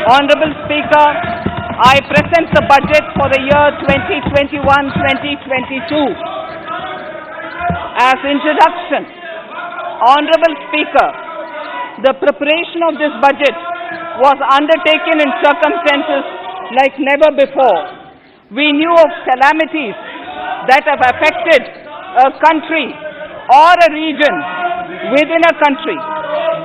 Honorable Speaker, I present the budget for the year 2021-2022. As introduction, Honorable Speaker, the preparation of this budget was undertaken in circumstances like never before. We knew of calamities that have affected a country or a region within a country.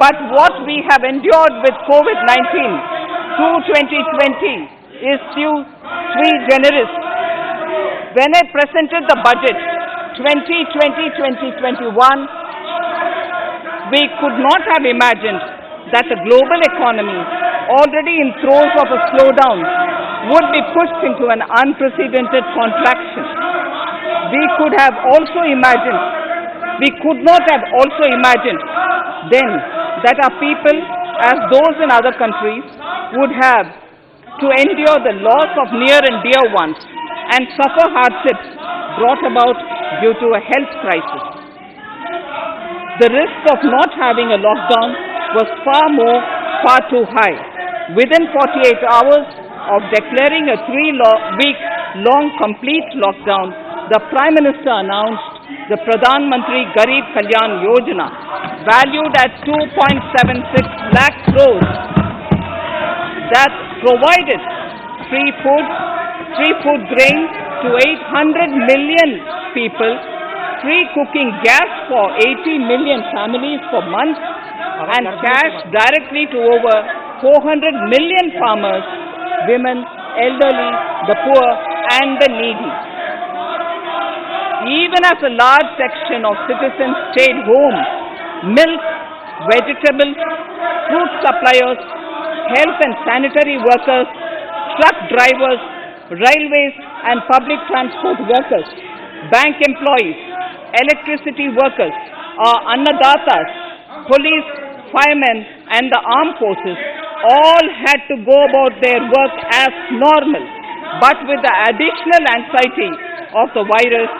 But what we have endured with COVID-19 through 2020 is sui generis. When I presented the budget 2020-2021, we could not have imagined that the global economy, already in throes of a slowdown, would be pushed into an unprecedented contraction. We could not have also imagined then that our people, as those in other countries, would have to endure the loss of near and dear ones and suffer hardships brought about due to a health crisis. The risk of not having a lockdown was far too high. Within 48 hours of declaring a 3-week-long complete lockdown, the Prime Minister announced the Pradhan Mantri Garib Kalyan Yojana, valued at 2.76 lakh crores, that provided free food grain to 800 million people, free cooking gas for 80 million families for months, and cash directly to over 400 million farmers, women, elderly, the poor, and the needy. Even as a large section of citizens stayed home, milk, vegetables, fruit suppliers, health and sanitary workers, truck drivers, railways and public transport workers, bank employees, electricity workers, annadatas, police, firemen and the armed forces all had to go about their work as normal, but with the additional anxiety of the virus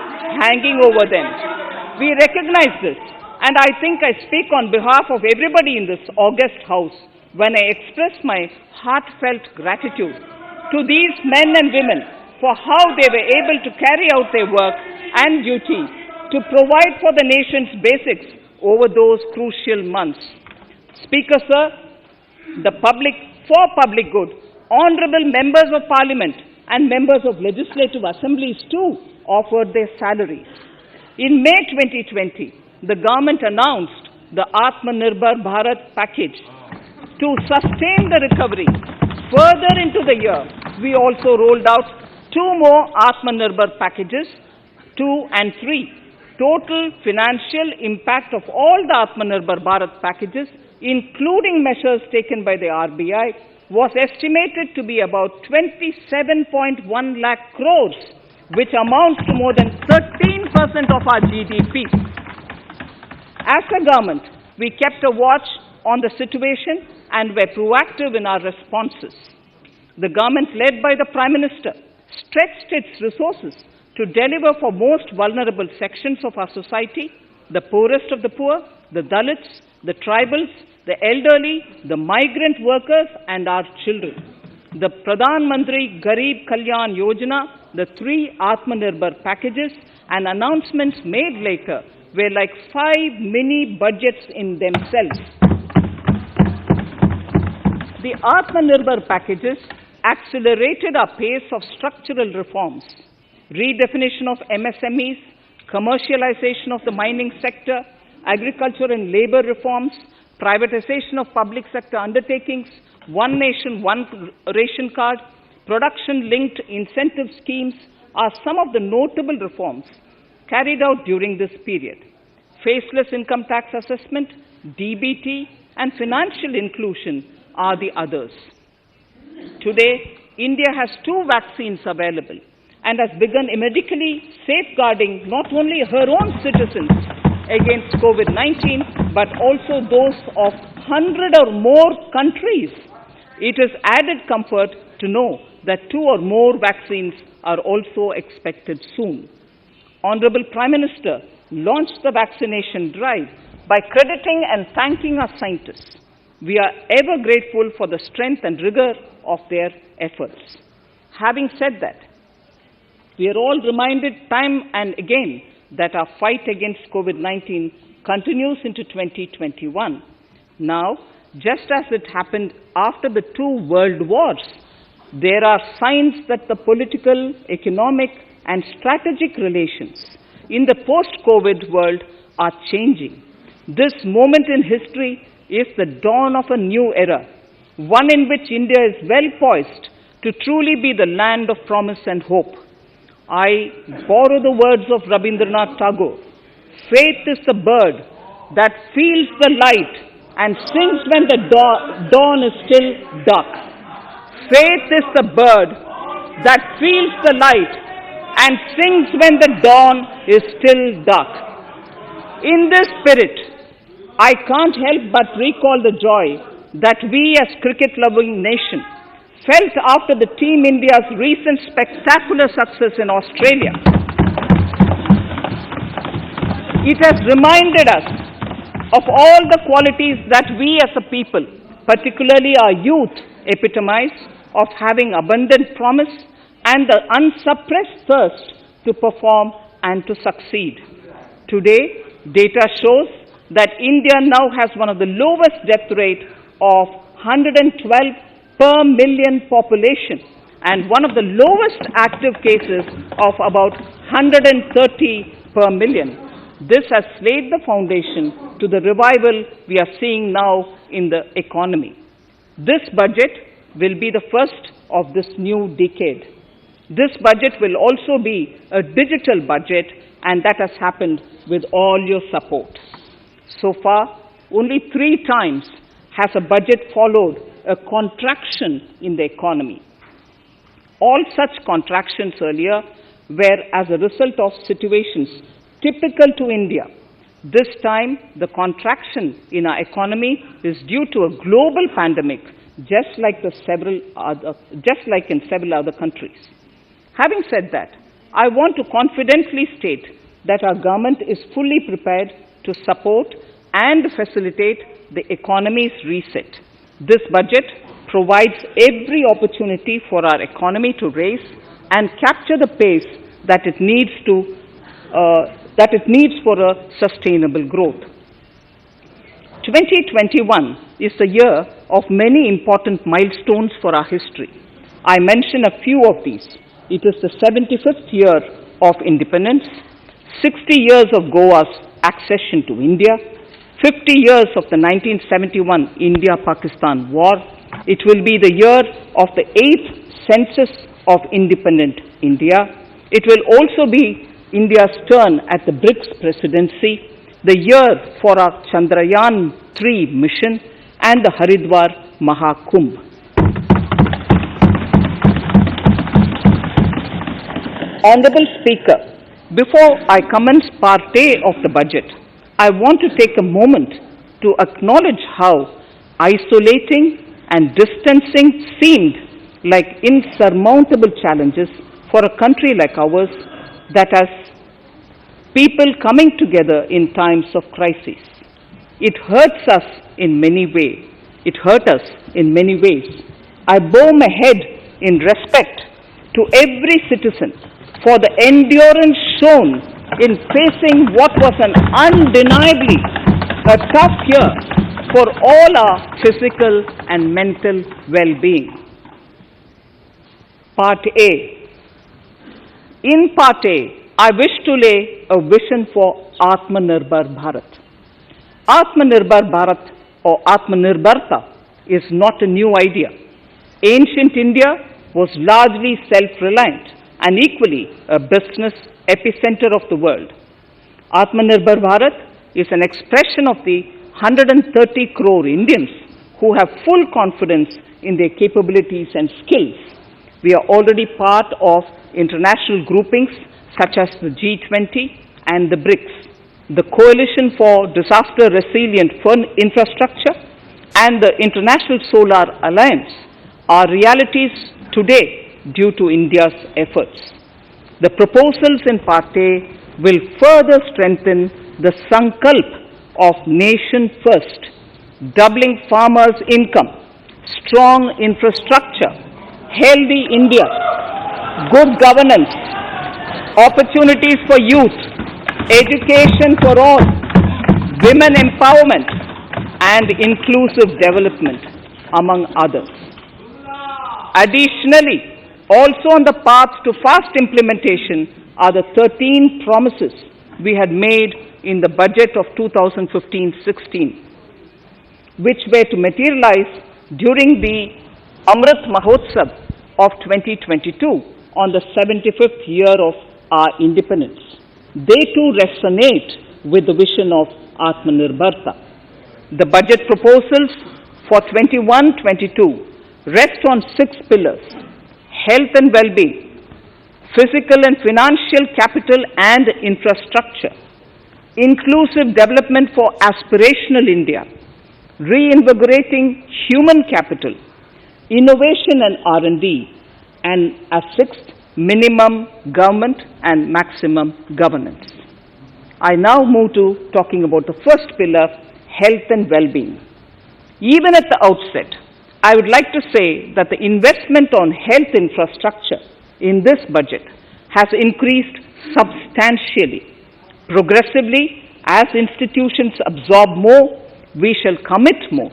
hanging over them. We recognize this, and I think I speak on behalf of everybody in this august house when I express my heartfelt gratitude to these men and women for how they were able to carry out their work and duty to provide for the nation's basics over those crucial months. Speaker, sir, for public good, honorable members of parliament and members of legislative assemblies too offered their salaries. In May 2020, the government announced the Atmanirbhar Bharat package. To sustain the recovery further into the year, we also rolled out 2 more Atmanirbhar packages, 2 and 3. Total financial impact of all the Atmanirbhar Bharat packages, including measures taken by the RBI, was estimated to be about 27.1 lakh crores, which amounts to more than 13% of our GDP. As a government, we kept a watch on the situation and were proactive in our responses. The government, led by the Prime Minister, stretched its resources to deliver for most vulnerable sections of our society, the poorest of the poor, the Dalits, the tribals, the elderly, the migrant workers, and our children. The Pradhan Mantri Garib Kalyan Yojana, the 3 Atmanirbhar packages, and announcements made later were like 5 mini budgets in themselves. The Atmanirbhar packages accelerated our pace of structural reforms, redefinition of MSMEs, commercialization of the mining sector, agriculture and labor reforms, privatization of public sector undertakings, one nation, one ration card, production-linked incentive schemes are some of the notable reforms carried out during this period. Faceless income tax assessment, DBT, and financial inclusion are the others. Today, India has 2 vaccines available and has begun medically safeguarding not only her own citizens against COVID-19, but also those of 100 or more countries. It is added comfort to know that 2 or more vaccines are also expected soon. Honorable Prime Minister launched the vaccination drive by crediting and thanking our scientists. We are ever grateful for the strength and rigor of their efforts. Having said that, we are all reminded time and again that our fight against COVID-19 continues into 2021. Now, just as it happened after the two world wars, there are signs that the political, economic, and strategic relations in the post-COVID world are changing. This moment in history is the dawn of a new era, one in which India is well poised to truly be the land of promise and hope. I borrow the words of Rabindranath Tagore. Faith is the bird that feels the light and sings when the dawn is still dark. Faith is the bird that feels the light and sings when the dawn is still dark. In this spirit, I can't help but recall the joy that we as cricket-loving nation felt after the Team India's recent spectacular success in Australia. It has reminded us of all the qualities that we as a people, particularly our youth, epitomize of having abundant promise and the unsuppressed thirst to perform and to succeed. Today, data shows that India now has one of the lowest death rate of 112 per million population and one of the lowest active cases of about 130 per million. This has laid the foundation to the revival we are seeing now in the economy. This budget will be the first of this new decade. This budget will also be a digital budget, and that has happened with all your support. So far, only 3 times has a budget followed a contraction in the economy. All such contractions earlier were as a result of situations typical to India. This time, the contraction in our economy is due to a global pandemic, just like in several other countries. Having said that, I want to confidently state that our government is fully prepared to support and facilitate the economy's reset. This budget provides every opportunity for our economy to raise and capture the pace that it needs for a sustainable growth. 2021 is the year of many important milestones for our history. I mention a few of these. It is the 75th year of independence, 60 years of Goa's accession to India, 50 years of the 1971 India-Pakistan War. It will be the year of the 8th census of independent India. It will also be India's turn at the BRICS presidency, the year for our Chandrayaan-3 mission, and the Haridwar Mahakumbh. Honorable Speaker, before I commence Part A of the budget, I want to take a moment to acknowledge how isolating and distancing seemed like insurmountable challenges for a country like ours that has people coming together in times of crisis. It hurts us in many ways. I bow my head in respect to every citizen for the endurance shown in facing what was an undeniably a tough year for all our physical and mental well-being. Part A. In Part A, I wish to lay a vision for Atmanirbhar Bharat. Atmanirbhar Bharat or Atmanirbarta is not a new idea. Ancient India was largely self-reliant and equally a business epicenter of the world. Atmanirbhar Bharat is an expression of the 130 crore Indians who have full confidence in their capabilities and skills. We are already part of international groupings such as the G20 and the BRICS, the Coalition for Disaster Resilient Infrastructure, and the International Solar Alliance are realities today due to India's efforts. The proposals in Part A will further strengthen the sankalp of nation first, doubling farmers' income, strong infrastructure, healthy India, good governance, opportunities for youth, education for all, women empowerment, and inclusive development, among others. Additionally, also on the path to fast implementation are the 13 promises we had made in the budget of 2015-16, which were to materialize during the Amrit Mahotsav of 2022 on the 75th year of our independence. They too resonate with the vision of Atmanirbharta. The budget proposals for 21-22 rest on 6 pillars: health and well-being, physical and financial capital and infrastructure, inclusive development for aspirational India, reinvigorating human capital, innovation and R&D, and as 6th, minimum government and maximum governance. I now move to talking about the first pillar, health and well-being. Even at the outset, I would like to say that the investment on health infrastructure in this budget has increased substantially. Progressively, as institutions absorb more, we shall commit more.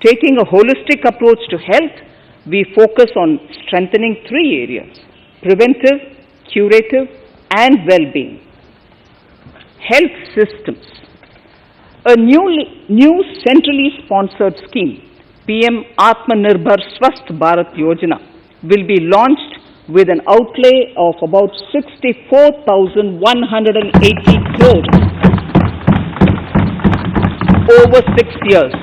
Taking a holistic approach to health, we focus on strengthening 3 areas: preventive, curative, and well-being. Health systems. A new centrally sponsored scheme, PM Atmanirbhar Swasth Bharat Yojana, will be launched with an outlay of about 64,180 crores over 6 years.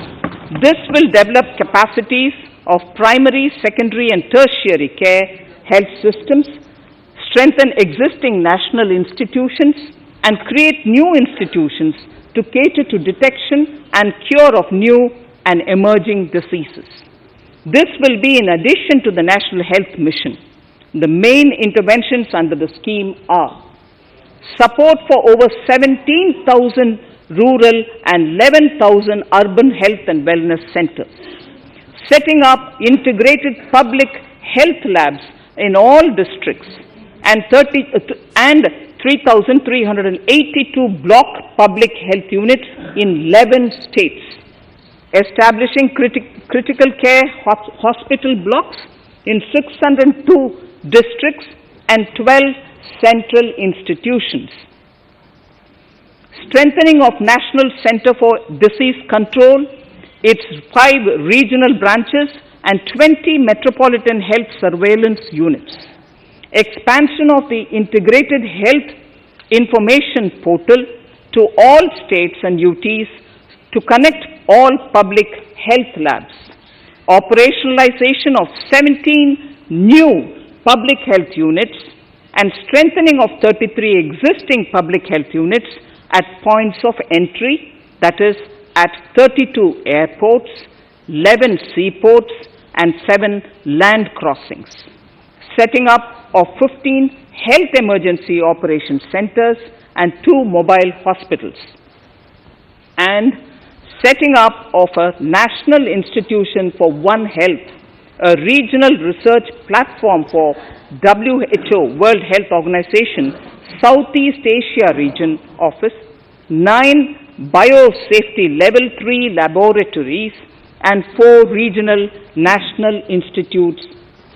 This will develop capacities of primary, secondary, and tertiary care health systems, strengthen existing national institutions, and create new institutions to cater to detection and cure of new and emerging diseases. This will be in addition to the National Health Mission. The main interventions under the scheme are support for over 17,000 rural and 11,000 urban health and wellness centers, setting up integrated public health labs in all districts, and 3,382 block public health units in 11 states, establishing critical care hospital blocks in 602 districts and 12 central institutions, strengthening of National Center for Disease Control, its 5 regional branches and 20 metropolitan health surveillance units, expansion of the integrated health information portal to all states and UTs to connect all public health labs, operationalization of 17 new public health units, and strengthening of 33 existing public health units at points of entry, that is, at 32 airports, 11 seaports, and 7 land crossings, setting up of 15 health emergency operation centers and 2 mobile hospitals, and setting up of a National Institution for One Health, a regional research platform for WHO, World Health Organization, Southeast Asia Region Office, 9 biosafety level 3 laboratories, and 4 regional national institutes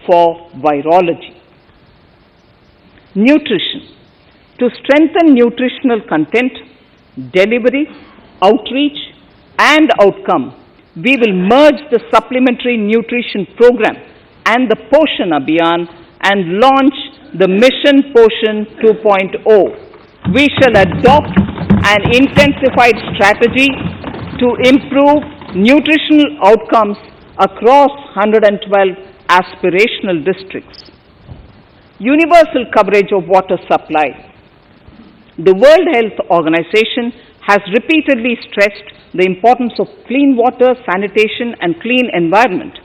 for virology. Nutrition. To strengthen nutritional content, delivery, outreach, and outcome, we will merge the supplementary nutrition program and the Poshan Abhiyan and launch the Mission Poshan 2.0. We shall adopt an intensified strategy to improve nutritional outcomes across 112 aspirational districts. Universal coverage of water supply. The World Health Organization has repeatedly stressed the importance of clean water, sanitation, and clean environment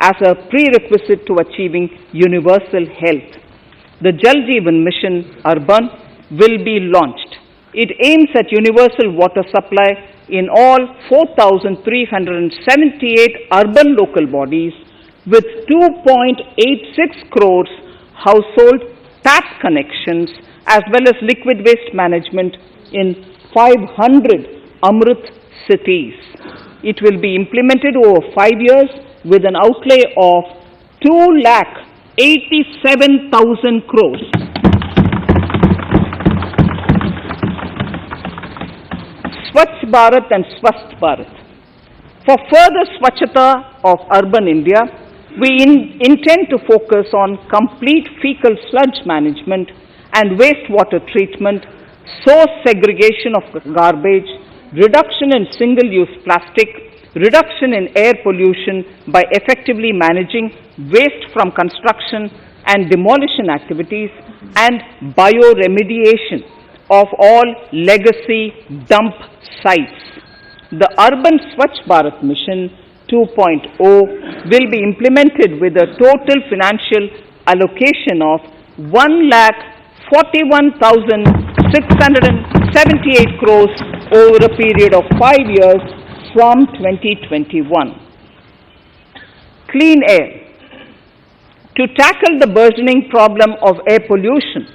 as a prerequisite to achieving universal health. The Jal Jeevan Mission Urban will be launched. It aims at universal water supply in all 4,378 urban local bodies with 2.86 crores household tap connections as well as liquid waste management in 500 Amrit cities. It will be implemented over 5 years with an outlay of 2,87,000 crores. Swachh Bharat and Swasth Bharat. For further Swachhata of urban India, we intend to focus on complete fecal sludge management and wastewater treatment, source segregation of garbage, reduction in single-use plastic, reduction in air pollution by effectively managing waste from construction and demolition activities, and bioremediation of all legacy dump sites. The Urban Swachh Bharat Mission 2.0 will be implemented with a total financial allocation of 1,41,678 crores over a period of 5 years from 2021. Clean air. To tackle the burgeoning problem of air pollution,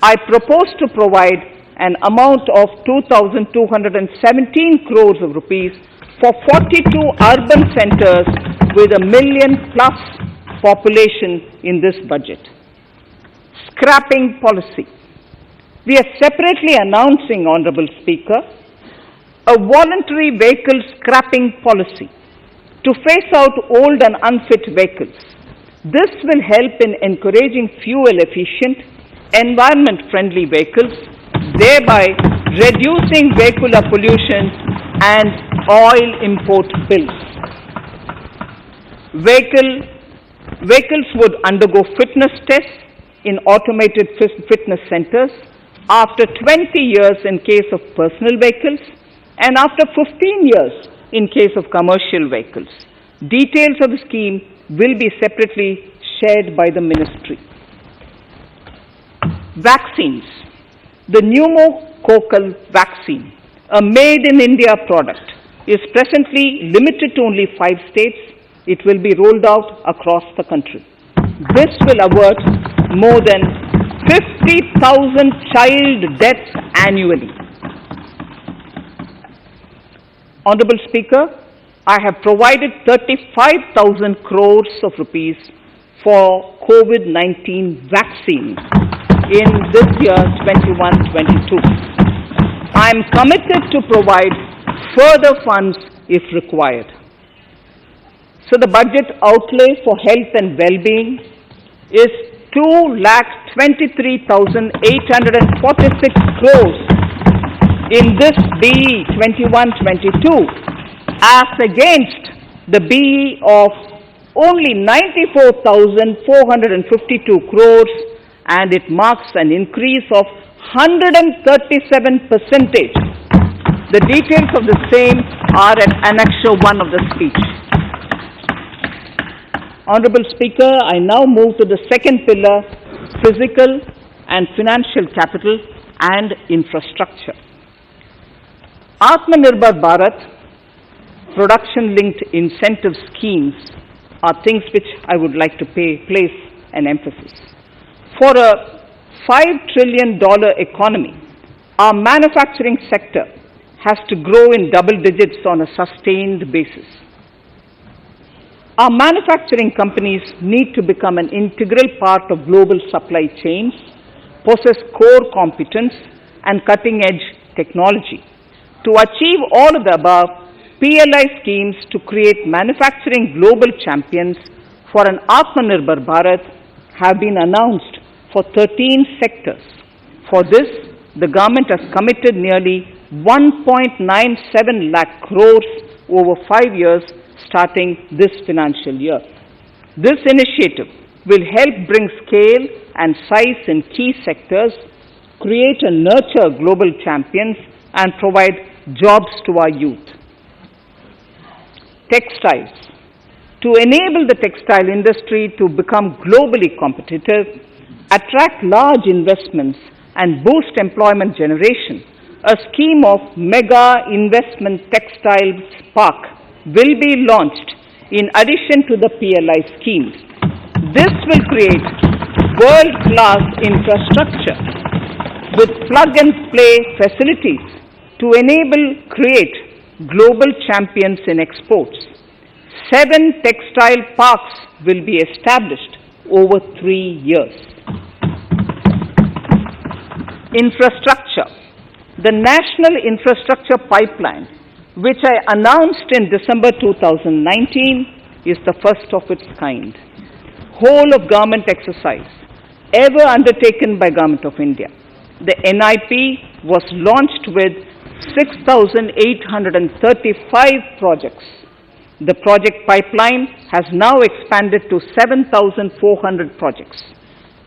I propose to provide an amount of 2,217 crores of rupees for 42 urban centers with a million plus population in this budget. Scrapping policy. We are separately announcing, Honorable Speaker, a voluntary vehicle scrapping policy to phase out old and unfit vehicles. This will help in encouraging fuel-efficient, environment-friendly vehicles, thereby reducing vehicular pollution and oil import bills. Vehicles would undergo fitness tests in automated fitness centers after 20 years in case of personal vehicles and after 15 years in case of commercial vehicles. Details of the scheme will be separately shared by the ministry. Vaccines. The pneumococcal vaccine, a made-in-India product, is presently limited to only 5 states. It will be rolled out across the country. This will avert more than 50,000 child deaths annually. Honorable Speaker, I have provided 35,000 crores of rupees for COVID-19 vaccines in this year 21-22. I am committed to provide further funds if required. So the budget outlay for health and well-being is 2,23,846 crores in this BE 21-22 as against the BE of only 94,452 crores, and it marks an increase of 137%. The details of the same are at Annexure 1 of the speech. Honorable Speaker, I now move to the second pillar, physical and financial capital and infrastructure. Atmanirbhar Bharat, production-linked incentive schemes are things which I would like to place an emphasis. For a $5 trillion economy, our manufacturing sector has to grow in double digits on a sustained basis. Our manufacturing companies need to become an integral part of global supply chains, possess core competence and cutting-edge technology. To achieve all of the above, PLI schemes to create manufacturing global champions for an Atmanirbhar Bharat have been announced for 13 sectors. For this, the government has committed nearly 1.97 lakh crores over 5 years starting this financial year. This initiative will help bring scale and size in key sectors, create and nurture global champions, and provide jobs to our youth. Textiles. To enable the textile industry to become globally competitive, attract large investments, and boost employment generation, a scheme of mega investment textiles park will be launched in addition to the PLI schemes. This will create world-class infrastructure with plug-and-play facilities to create global champions in exports. 7 textile parks will be established over 3 years. Infrastructure. The National Infrastructure Pipeline, which I announced in December 2019, is the first of its kind. Whole of government exercise ever undertaken by Government of India. The NIP was launched with 6,835 projects. The project pipeline has now expanded to 7,400 projects.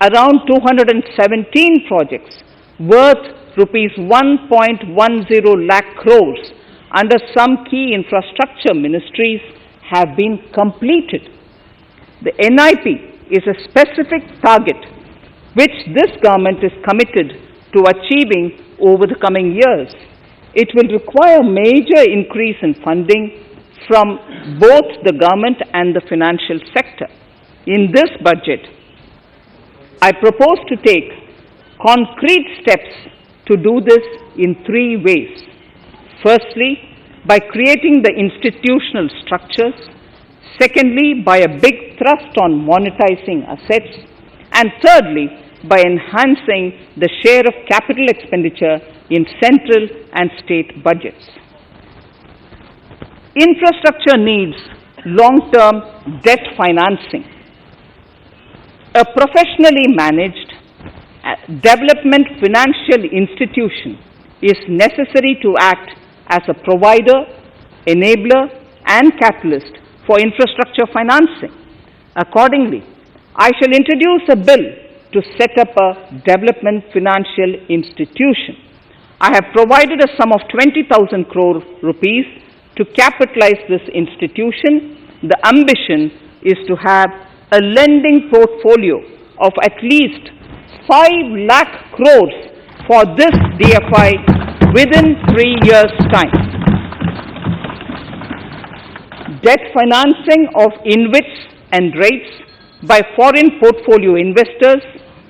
Around 217 projects worth rupees 1.10 lakh crores under some key infrastructure ministries have been completed. The NIP is a specific target which this government is committed to achieving over the coming years. It will require major increase in funding from both the government and the financial sector. In this budget, I propose to take concrete steps to do this in 3 ways. Firstly, by creating the institutional structures. Secondly, by a big thrust on monetizing assets. And thirdly, by enhancing the share of capital expenditure in central and state budgets. Infrastructure needs long-term debt financing. A professionally managed development financial institution is necessary to act as a provider, enabler, and catalyst for infrastructure financing. Accordingly, I shall introduce a bill to set up a development financial institution. I have provided a sum of 20,000 crore rupees to capitalize this institution. The ambition is to have a lending portfolio of at least 5 lakh crores for this DFI within 3 years' time. Debt financing of InvITs and rates by foreign portfolio investors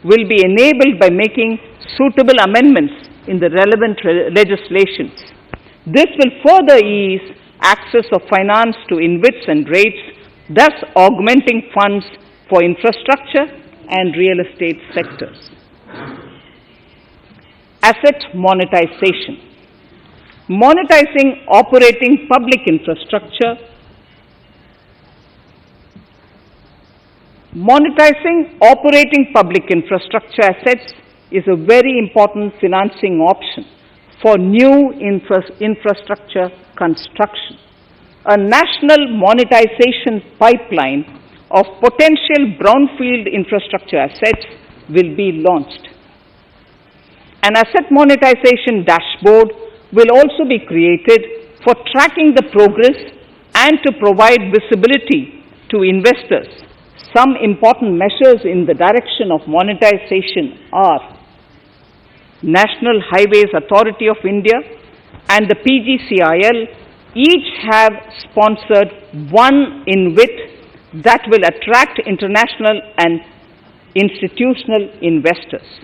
will be enabled by making suitable amendments in the relevant legislations. This will further ease access of finance to InvITs and rates, thus augmenting funds for infrastructure and real estate sectors. Asset monetization. Monetizing operating public infrastructure. Monetizing operating public infrastructure assets is a very important financing option for new infrastructure construction. A national monetization pipeline of potential brownfield infrastructure assets will be launched. An asset monetization dashboard will also be created for tracking the progress and to provide visibility to investors. Some important measures in the direction of monetization are National Highways Authority of India and the PGCIL each have sponsored one InvIT that will attract international and institutional investors.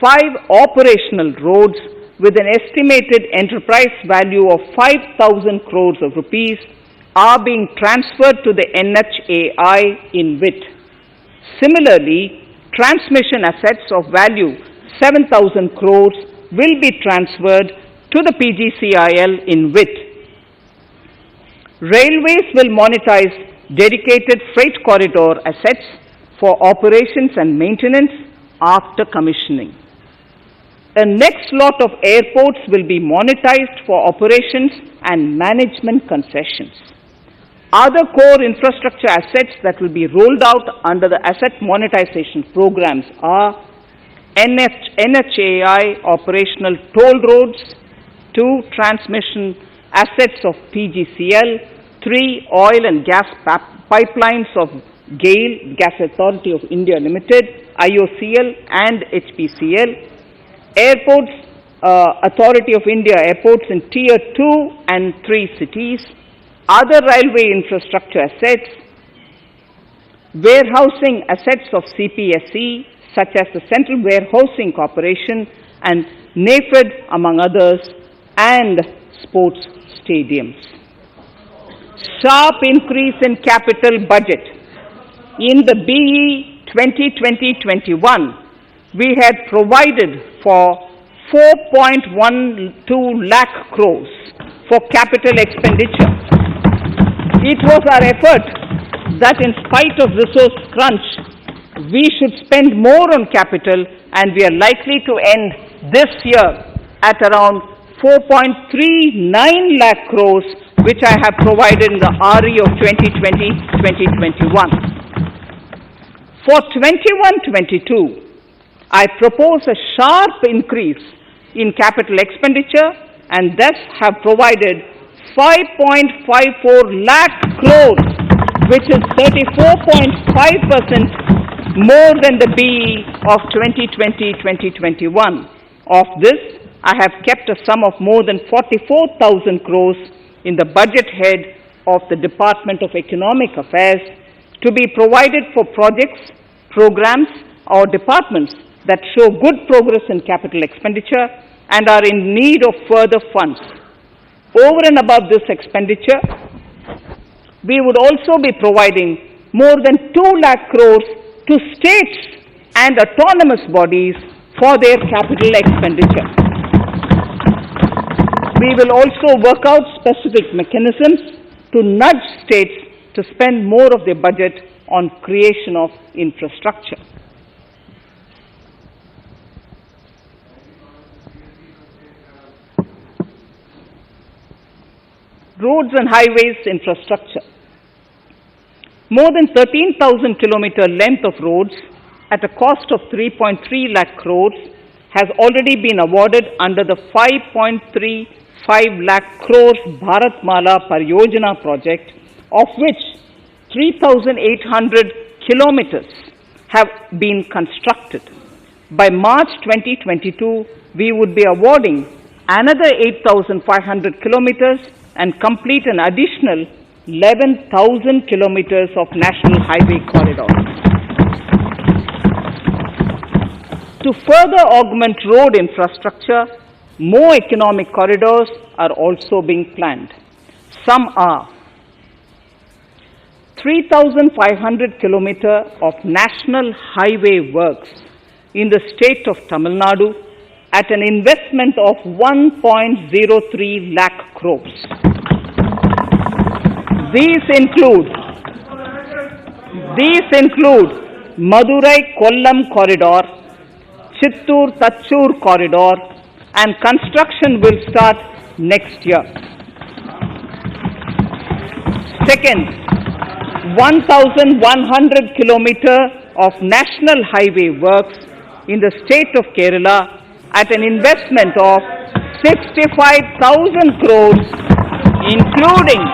5 operational roads with an estimated enterprise value of 5,000 crores of rupees are being transferred to the NHAI InvIT. Similarly, transmission assets of value 7,000 crores will be transferred to the PGCIL InvIT. Railways will monetize dedicated freight corridor assets for operations and maintenance after commissioning. A next lot of airports will be monetized for operations and management concessions. Other core infrastructure assets that will be rolled out under the asset monetization programs are NHAI operational toll roads, 2 transmission assets of PGCL, 3 oil and gas pipelines of GAIL, Gas Authority of India Limited, IOCL and HPCL, airports Authority of India airports in Tier 2 and 3 cities, other railway infrastructure assets, warehousing assets of CPSE, such as the Central Warehousing Corporation and NAFED, among others, and sports stadiums. Sharp increase in capital budget. In the BE 2020-21, we had provided for 4.12 lakh crores for capital expenditure. It was our effort that in spite of resource crunch, we should spend more on capital, and we are likely to end this year at around 4.39 lakh crores, which I have provided in the RE of 2020-2021. For 21-22, I propose a sharp increase in capital expenditure and thus have provided 5.54 lakh crores, which is 34.5% more than the BE of 2020-2021. Of this, I have kept a sum of more than 44,000 crores in the budget head of the Department of Economic Affairs to be provided for projects, programs, or departments that show good progress in capital expenditure and are in need of further funds. Over and above this expenditure, we would also be providing more than 2 lakh crores to states and autonomous bodies for their capital expenditure. We will also work out specific mechanisms to nudge states to spend more of their budget on creation of infrastructure. Roads and highways infrastructure. More than 13,000 kilometer length of roads at a cost of 3.3 lakh crores has already been awarded under the 5.35 lakh crores Bharatmala Pariyojana project, of which 3,800 kilometers have been constructed. By March 2022, we would be awarding another 8,500 kilometers and complete an additional 11,000 kilometers of national highway corridors. To further augment road infrastructure, more economic corridors are also being planned. Some are 3,500 kilometers of national highway works in the state of Tamil Nadu at an investment of 1.03 lakh crores. These include Madurai-Kollam corridor, Chittoor-Tachur corridor, and construction will start next year. Second, 1,100 kilometers of national highway works in the state of Kerala at an investment of 65,000 crores, including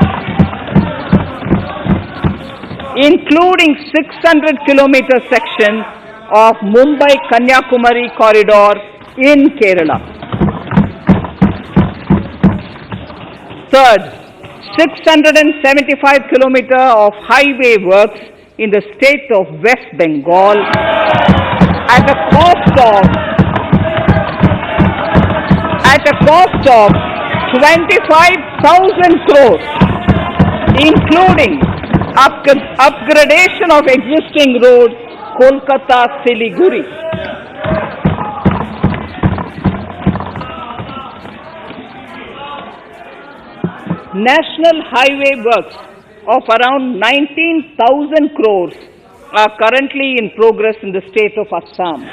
600 kilometer section of Mumbai-Kanyakumari corridor in Kerala. Third, 675 kilometer of highway works in the state of West Bengal at a cost of 25,000 crores, including upgradation of existing road Kolkata-Siliguri. National highway works of around 19,000 crores are currently in progress in the state of Assam.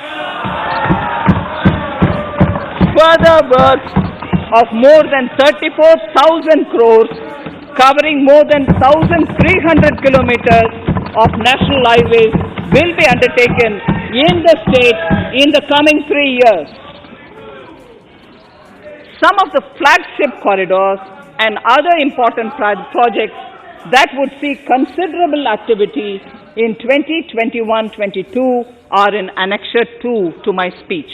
Further works of more than 34,000 crores covering more than 1,300 kilometers of national highways will be undertaken in the state in the coming 3 years. Some of the flagship corridors and other important projects that would see considerable activity in 2021-22 are in Annexure 2 to my speech.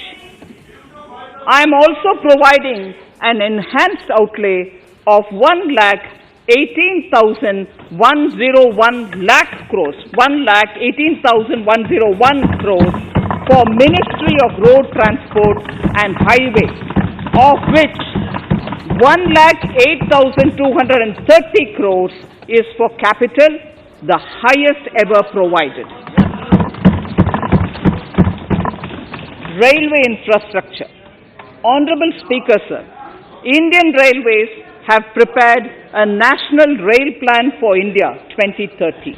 I am also providing an enhanced outlay of 1,18,101 lakh crores, 1,18,101 crores for Ministry of Road Transport and Highways, of which 1,08,230 crores is for capital, the highest ever provided. Railway infrastructure. Honorable Speaker, sir, Indian Railways have prepared a National Rail Plan for India 2030.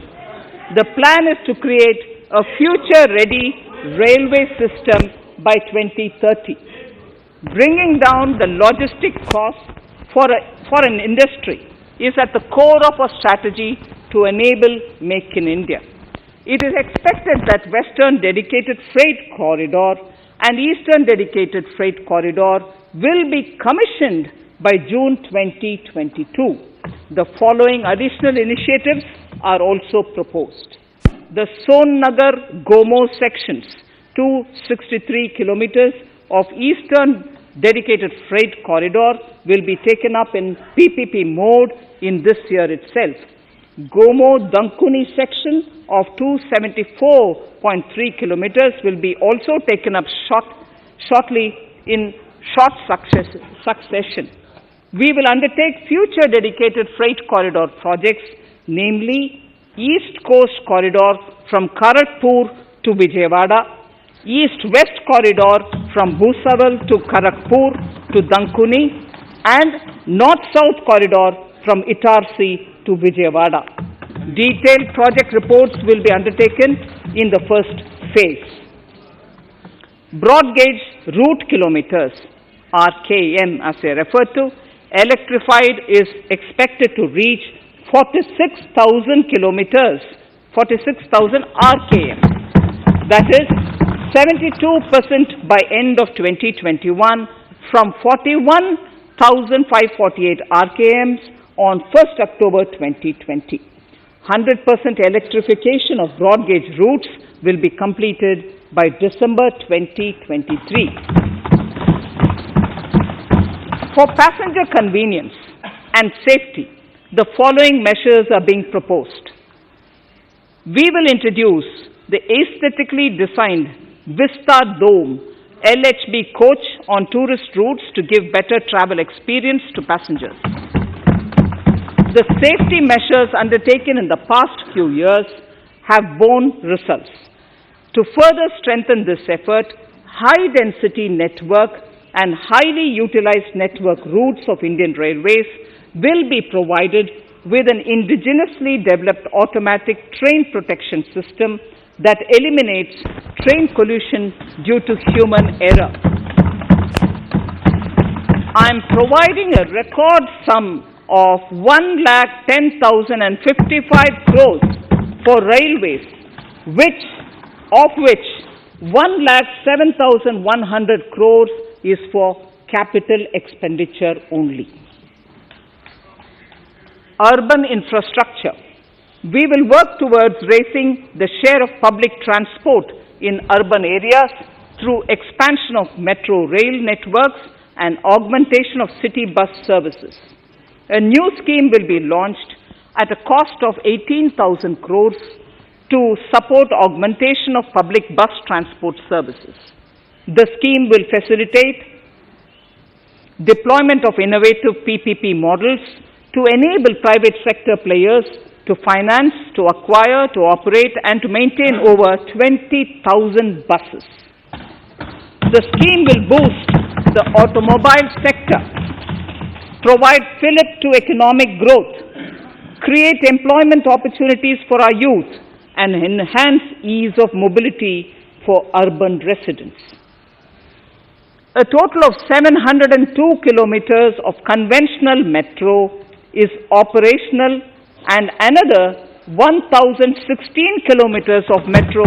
The plan is to create a future-ready railway system by 2030. Bringing down the logistic costs for an industry is at the core of our strategy to enable Make in India. It is expected that Western Dedicated Freight Corridor and Eastern Dedicated Freight Corridor will be commissioned by June 2022. The following additional initiatives are also proposed. The Sonnagar-Gomo sections, 263 kilometers of Eastern Dedicated Freight Corridor will be taken up in PPP mode in this year itself. Gomo-Dankuni section of 274.3 kilometers will be also taken up shortly in short succession. We will undertake future dedicated freight corridor projects, namely East Coast Corridor from Kharagpur to Vijayawada, East-West Corridor from Bhusaval to Kharagpur to Dankuni, and North-South Corridor from Itarsi to Vijayawada. Detailed project reports will be undertaken in the first phase. Broad gauge route kilometers, RKM as I referred to, electrified is expected to reach 46,000 kilometers, 46,000 RKM. That is 72% by end of 2021 from 41,548 RKMs on 1st October 2020. 100% electrification of broad gauge routes will be completed by December 2023. For passenger convenience and safety, the following measures are being proposed. We will introduce the aesthetically designed Vista Dome LHB coach on tourist routes to give better travel experience to passengers. The safety measures undertaken in the past few years have borne results. To further strengthen this effort, high-density network and highly utilized network routes of Indian Railways will be provided with an indigenously developed automatic train protection system that eliminates train collision due to human error. I am providing a record sum of 1,10,055 crores for railways, of which 1,07,100 crores is for capital expenditure only. Urban infrastructure. We will work towards raising the share of public transport in urban areas through expansion of metro rail networks and augmentation of city bus services. A new scheme will be launched at a cost of 18,000 crores to support augmentation of public bus transport services. The scheme will facilitate deployment of innovative PPP models to enable private sector players to finance, to acquire, to operate, and to maintain over 20,000 buses. The scheme will boost the automobile sector, provide fillip to economic growth, create employment opportunities for our youth, and enhance ease of mobility for urban residents. A total of 702 kilometers of conventional metro is operational, and another 1,016 kilometers of metro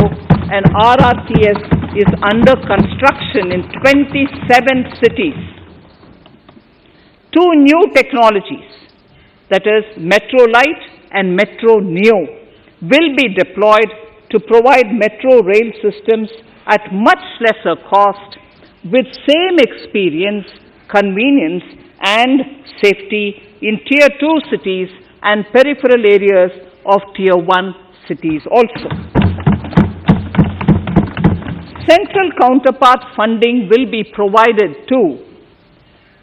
and RRTS is under construction in 27 cities. Two new technologies, that is Metro Light and Metro Neo, will be deployed to provide metro rail systems at much lesser cost with same experience, convenience and safety in Tier 2 cities and peripheral areas of Tier 1 cities also. Central counterpart funding will be provided to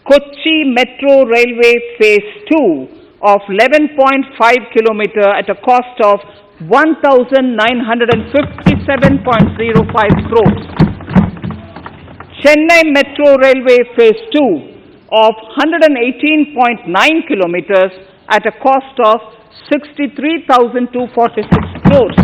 Kochi Metro Railway Phase 2 of 11.5 kilometer at a cost of 1,957.05 crores. Chennai Metro Railway Phase 2 of 118.9 kilometers at a cost of 63,246 crores.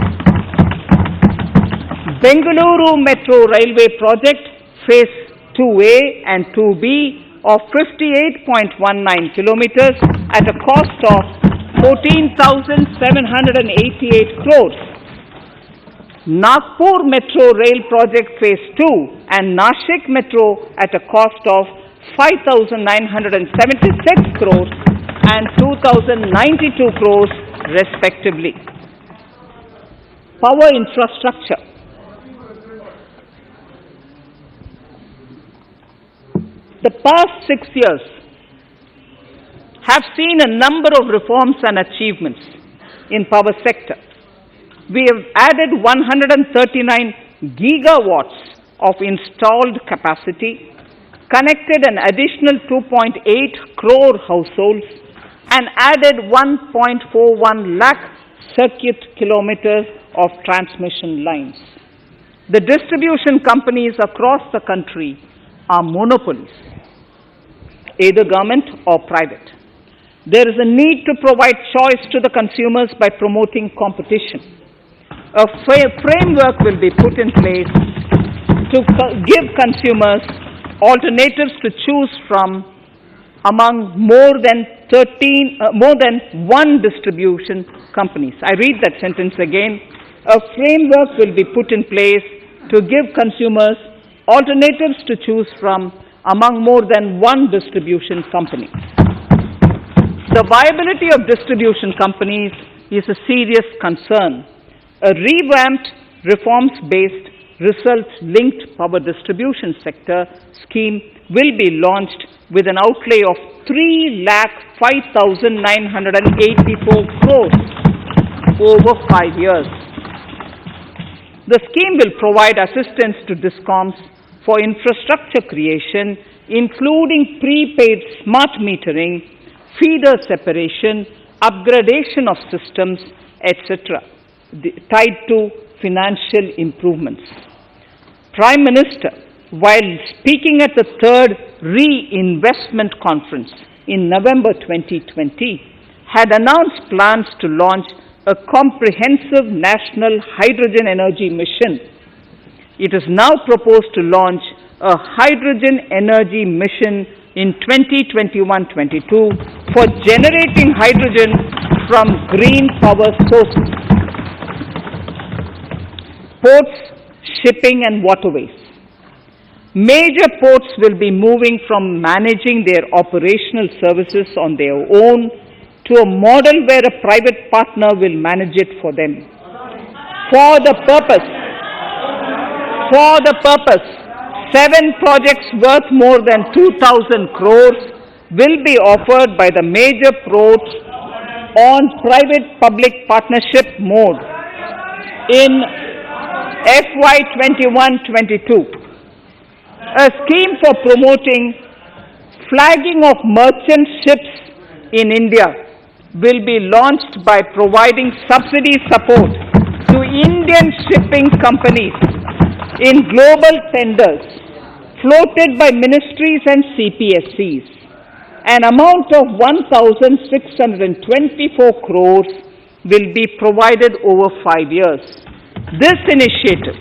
Bengaluru Metro Railway Project Phase 2A and 2B of 58.19 kilometers at a cost of 14,788 crores. Nagpur Metro Rail Project Phase 2 and Nashik Metro at a cost of 5,976 crores and 2,092 crores respectively. Power infrastructure. The past 6 years have seen a number of reforms and achievements in power sector. We have added 139 gigawatts of installed capacity, connected an additional 2.8 crore households, and added 1.41 lakh circuit kilometers of transmission lines. The distribution companies across the country are monopolies, either government or private. There is a need to provide choice to the consumers by promoting competition. A framework will be put in place to give consumers alternatives to choose from among more than one distribution companies. I read that sentence again. A framework will be put in place to give consumers alternatives to choose from among more than one distribution company. The viability of distribution companies is a serious concern. A revamped, reforms-based, results-linked power distribution sector scheme will be launched with an outlay of 3,05,984 crores over 5 years. The scheme will provide assistance to DISCOMs for infrastructure creation, including prepaid smart metering, feeder separation, upgradation of systems, etc., tied to financial improvements. Prime Minister, while speaking at the third Reinvestment Conference in November 2020, had announced plans to launch a comprehensive national hydrogen energy mission. It is now proposed to launch a hydrogen energy mission in 2021-22 for generating hydrogen from green power sources. Ports, shipping and waterways. Major ports will be moving from managing their operational services on their own to a model where a private partner will manage it for them. For the purpose, 7 projects worth more than 2,000 crores will be offered by the major ports on private-public partnership mode in FY 21-22. A scheme for promoting flagging of merchant ships in India will be launched by providing subsidy support to Indian shipping companies in global tenders floated by ministries and CPSCs. An amount of 1,624 crores will be provided over 5 years. This initiative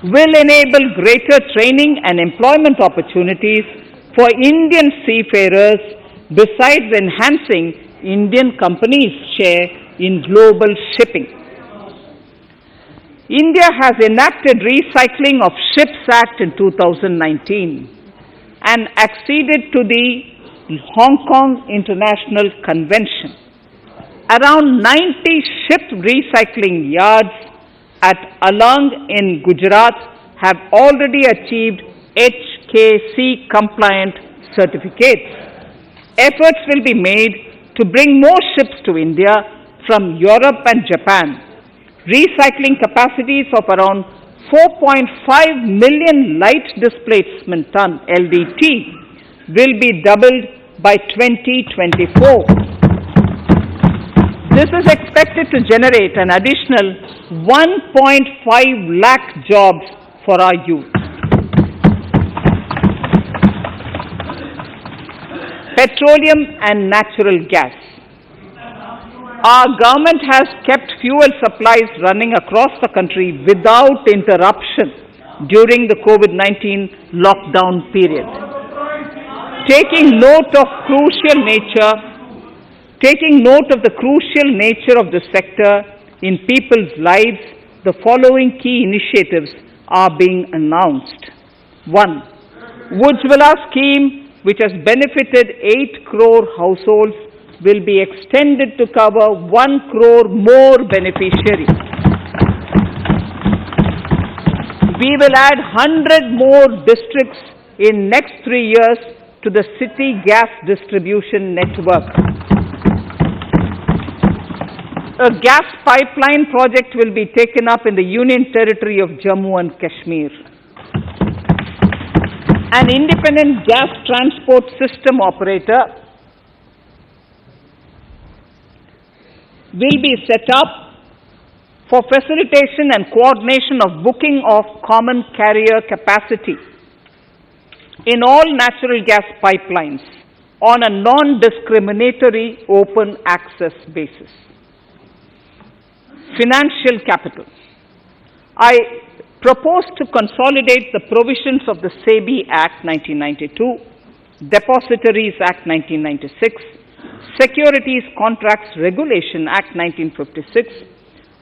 will enable greater training and employment opportunities for Indian seafarers, besides enhancing Indian companies' share in global shipping. India has enacted Recycling of Ships Act in 2019 and acceded to the Hong Kong International Convention. Around 90 ship recycling yards at Alang in Gujarat have already achieved HKC compliant certificates. Efforts will be made to bring more ships to India from Europe and Japan. Recycling capacities of around 4.5 million light displacement ton LDT will be doubled by 2024. This is expected to generate an additional 1.5 lakh jobs for our youth. Petroleum and natural gas. Our government has kept fuel supplies running across the country without interruption during the COVID-19 lockdown period. Taking note of the crucial nature of the sector in people's lives, the following key initiatives are being announced. 1. Ujjwala scheme, which has benefited 8 crore households, will be extended to cover 1 crore more beneficiaries. We will add 100 more districts in next 3 years to the city gas distribution network. A gas pipeline project will be taken up in the Union Territory of Jammu and Kashmir. An independent gas transport system operator will be set up for facilitation and coordination of booking of common carrier capacity in all natural gas pipelines on a non-discriminatory open access basis. Financial capital. I propose to consolidate the provisions of the SEBI Act 1992, Depositories Act 1996, Securities Contracts Regulation Act 1956,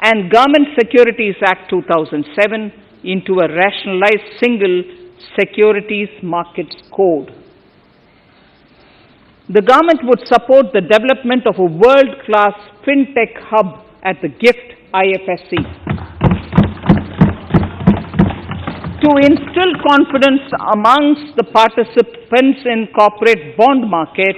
and Government Securities Act 2007 into a rationalized single securities markets code. The government would support the development of a world-class fintech hub at the GIFT Ifsc. To instill confidence amongst the participants in corporate bond market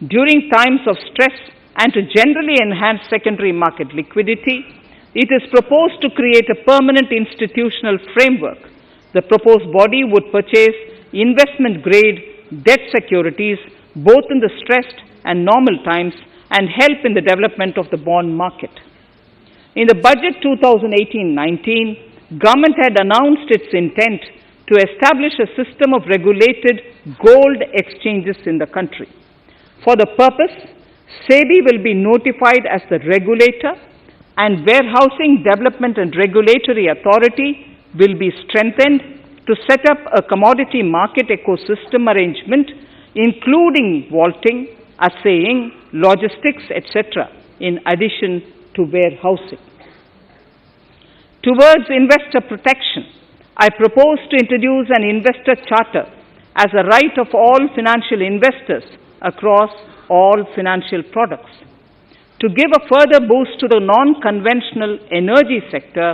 during times of stress and to generally enhance secondary market liquidity, it is proposed to create a permanent institutional framework. The proposed body would purchase investment-grade debt securities both in the stressed and normal times and help in the development of the bond market. In the budget 2018-19, government had announced its intent to establish a system of regulated gold exchanges in the country. For the purpose, SEBI will be notified as the regulator, and Warehousing Development and Regulatory Authority will be strengthened to set up a commodity market ecosystem arrangement, including vaulting, assaying, logistics, etc., in addition to warehousing. Towards investor protection, I propose to introduce an investor charter as a right of all financial investors across all financial products. To give a further boost to the non-conventional energy sector,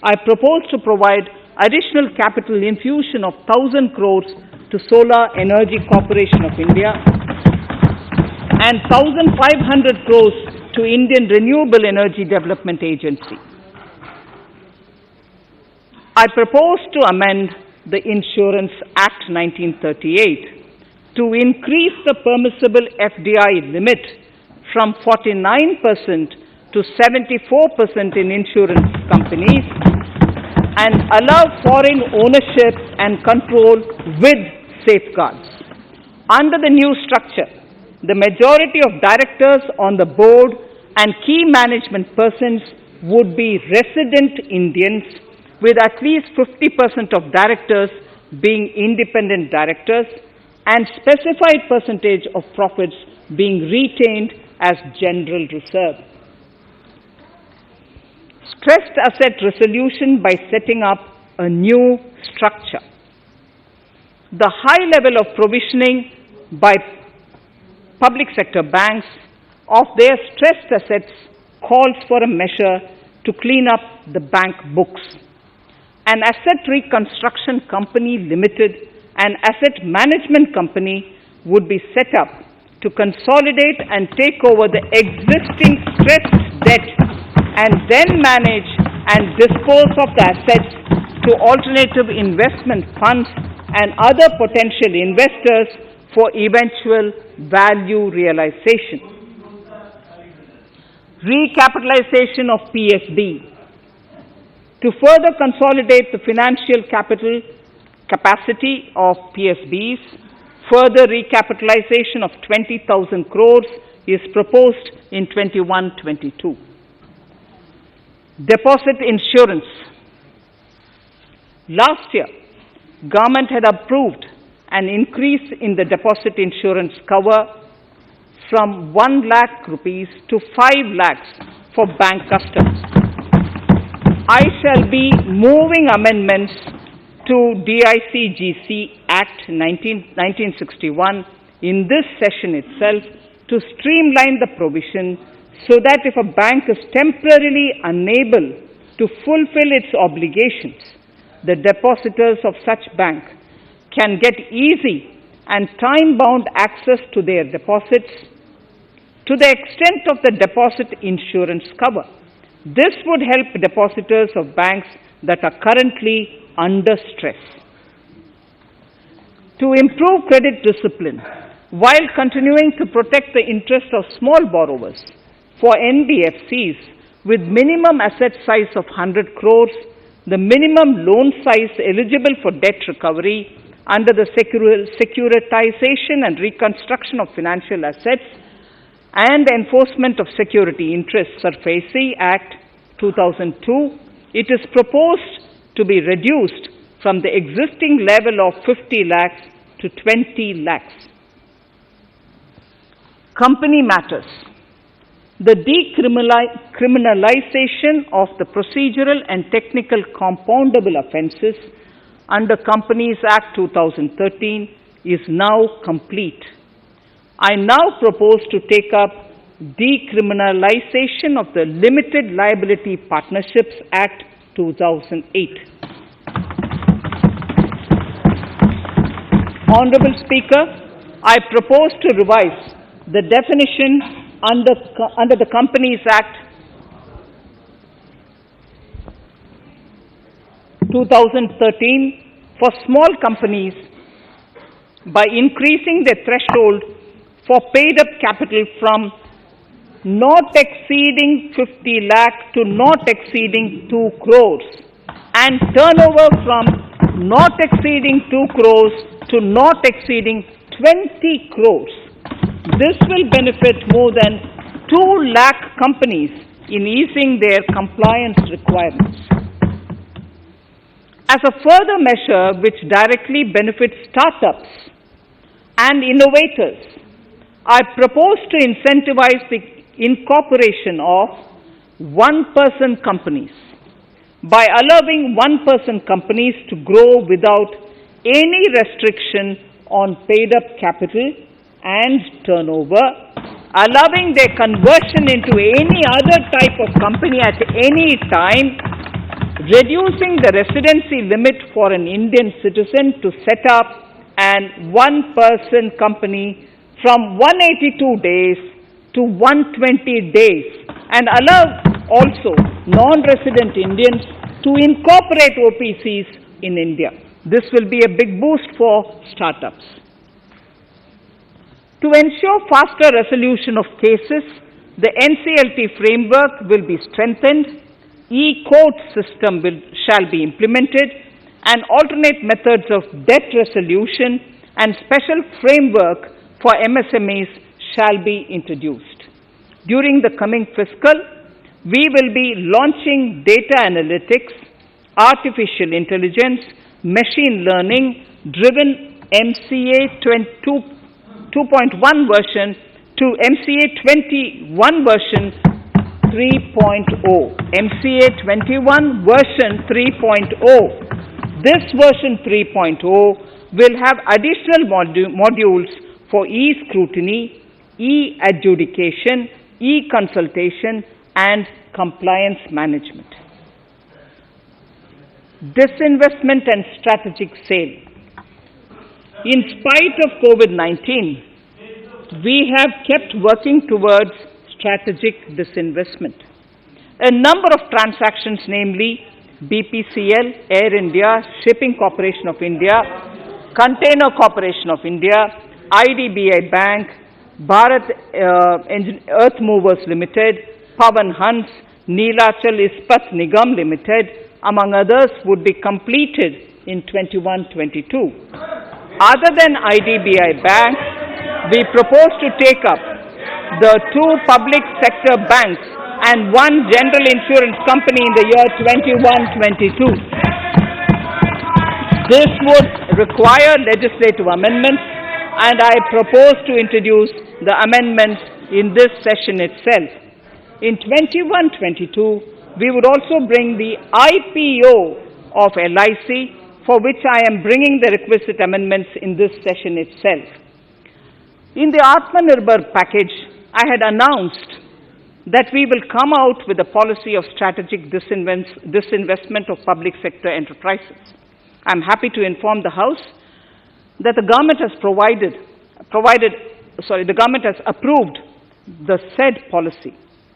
I propose to provide additional capital infusion of 1,000 crores to Solar Energy Corporation of India and 1,500 crores to Indian Renewable Energy Development Agency. I propose to amend the Insurance Act 1938 to increase the permissible FDI limit from 49% to 74% in insurance companies and allow foreign ownership and control with safeguards. Under the new structure, the majority of directors on the board and key management persons would be resident Indians, with at least 50% of directors being independent directors and specified percentage of profits being retained as general reserve. Stressed asset resolution by setting up a new structure. The high level of provisioning by public sector banks of their stressed assets calls for a measure to clean up the bank books. An asset reconstruction company limited an asset management company would be set up to consolidate and take over the existing stressed debt and then manage and dispose of the assets to alternative investment funds and other potential investors for eventual value realization. Recapitalization of PSB. To further consolidate the financial capital capacity of PSBs, further recapitalization of 20,000 crores is proposed in 21-22. Deposit insurance. Last year, government had approved an increase in the deposit insurance cover from 1 lakh rupees to 5 lakhs for bank customers. I shall be moving amendments to DICGC Act 1961 in this session itself to streamline the provision so that if a bank is temporarily unable to fulfill its obligations, the depositors of such bank can get easy and time-bound access to their deposits to the extent of the deposit insurance cover. This would help depositors of banks that are currently under stress. To improve credit discipline while continuing to protect the interests of small borrowers, for NBFCs with minimum asset size of 100 crores, the minimum loan size eligible for debt recovery under the Securitization and Reconstruction of Financial Assets and Enforcement of Security Interests (SARFAESI) Act 2002, it is proposed to be reduced from the existing level of 50 lakhs to 20 lakhs. Company matters. The decriminalization of the procedural and technical compoundable offences under Companies Act 2013 is now complete. I now propose to take up decriminalization of the Limited Liability Partnerships Act 2008. Honorable Speaker, I propose to revise the definition under the Companies Act 2013 for small companies by increasing the threshold for paid-up capital from not exceeding 50 lakh to not exceeding 2 crores and turnover from not exceeding 2 crores to not exceeding 20 crores. This will benefit more than 2 lakh companies in easing their compliance requirements. As a further measure which directly benefits startups and innovators, I propose to incentivize the incorporation of one-person companies by allowing one-person companies to grow without any restriction on paid-up capital and turnover, allowing their conversion into any other type of company at any time, reducing the residency limit for an Indian citizen to set up an one-person company from 182 days to 120 days, and allow also non-resident Indians to incorporate OPCs in India. This will be a big boost for startups. To ensure faster resolution of cases, the NCLT framework will be strengthened, e-court system shall be implemented, and alternate methods of debt resolution and special framework for MSMEs shall be introduced. During the coming fiscal, we will be launching data analytics, artificial intelligence, machine learning driven MCA 2.1 version to MCA 21 version 3.0. MCA 21 version 3.0. This version 3.0 will have additional modules for e-scrutiny, e-adjudication, e-consultation, and compliance management. Disinvestment and strategic sale. In spite of COVID-19, we have kept working towards strategic disinvestment. A number of transactions, namely BPCL, Air India, Shipping Corporation of India, Container Corporation of India, IDBI Bank, Bharat Earth Movers Limited, Pavan Hans, Neelachal Ispat Nigam Limited, among others, would be completed in 21-22. Other than IDBI Bank, we propose to take up the 2 public sector banks and 1 general insurance company in the year 21-22. This would require legislative amendments, and I propose to introduce the amendments in this session itself. In 21-22, we would also bring the IPO of LIC, for which I am bringing the requisite amendments in this session itself. In the Atmanirbhar package, I had announced that we will come out with a policy of strategic disinvestment of public sector enterprises. I am happy to inform the House that the government has the government has approved the said policy.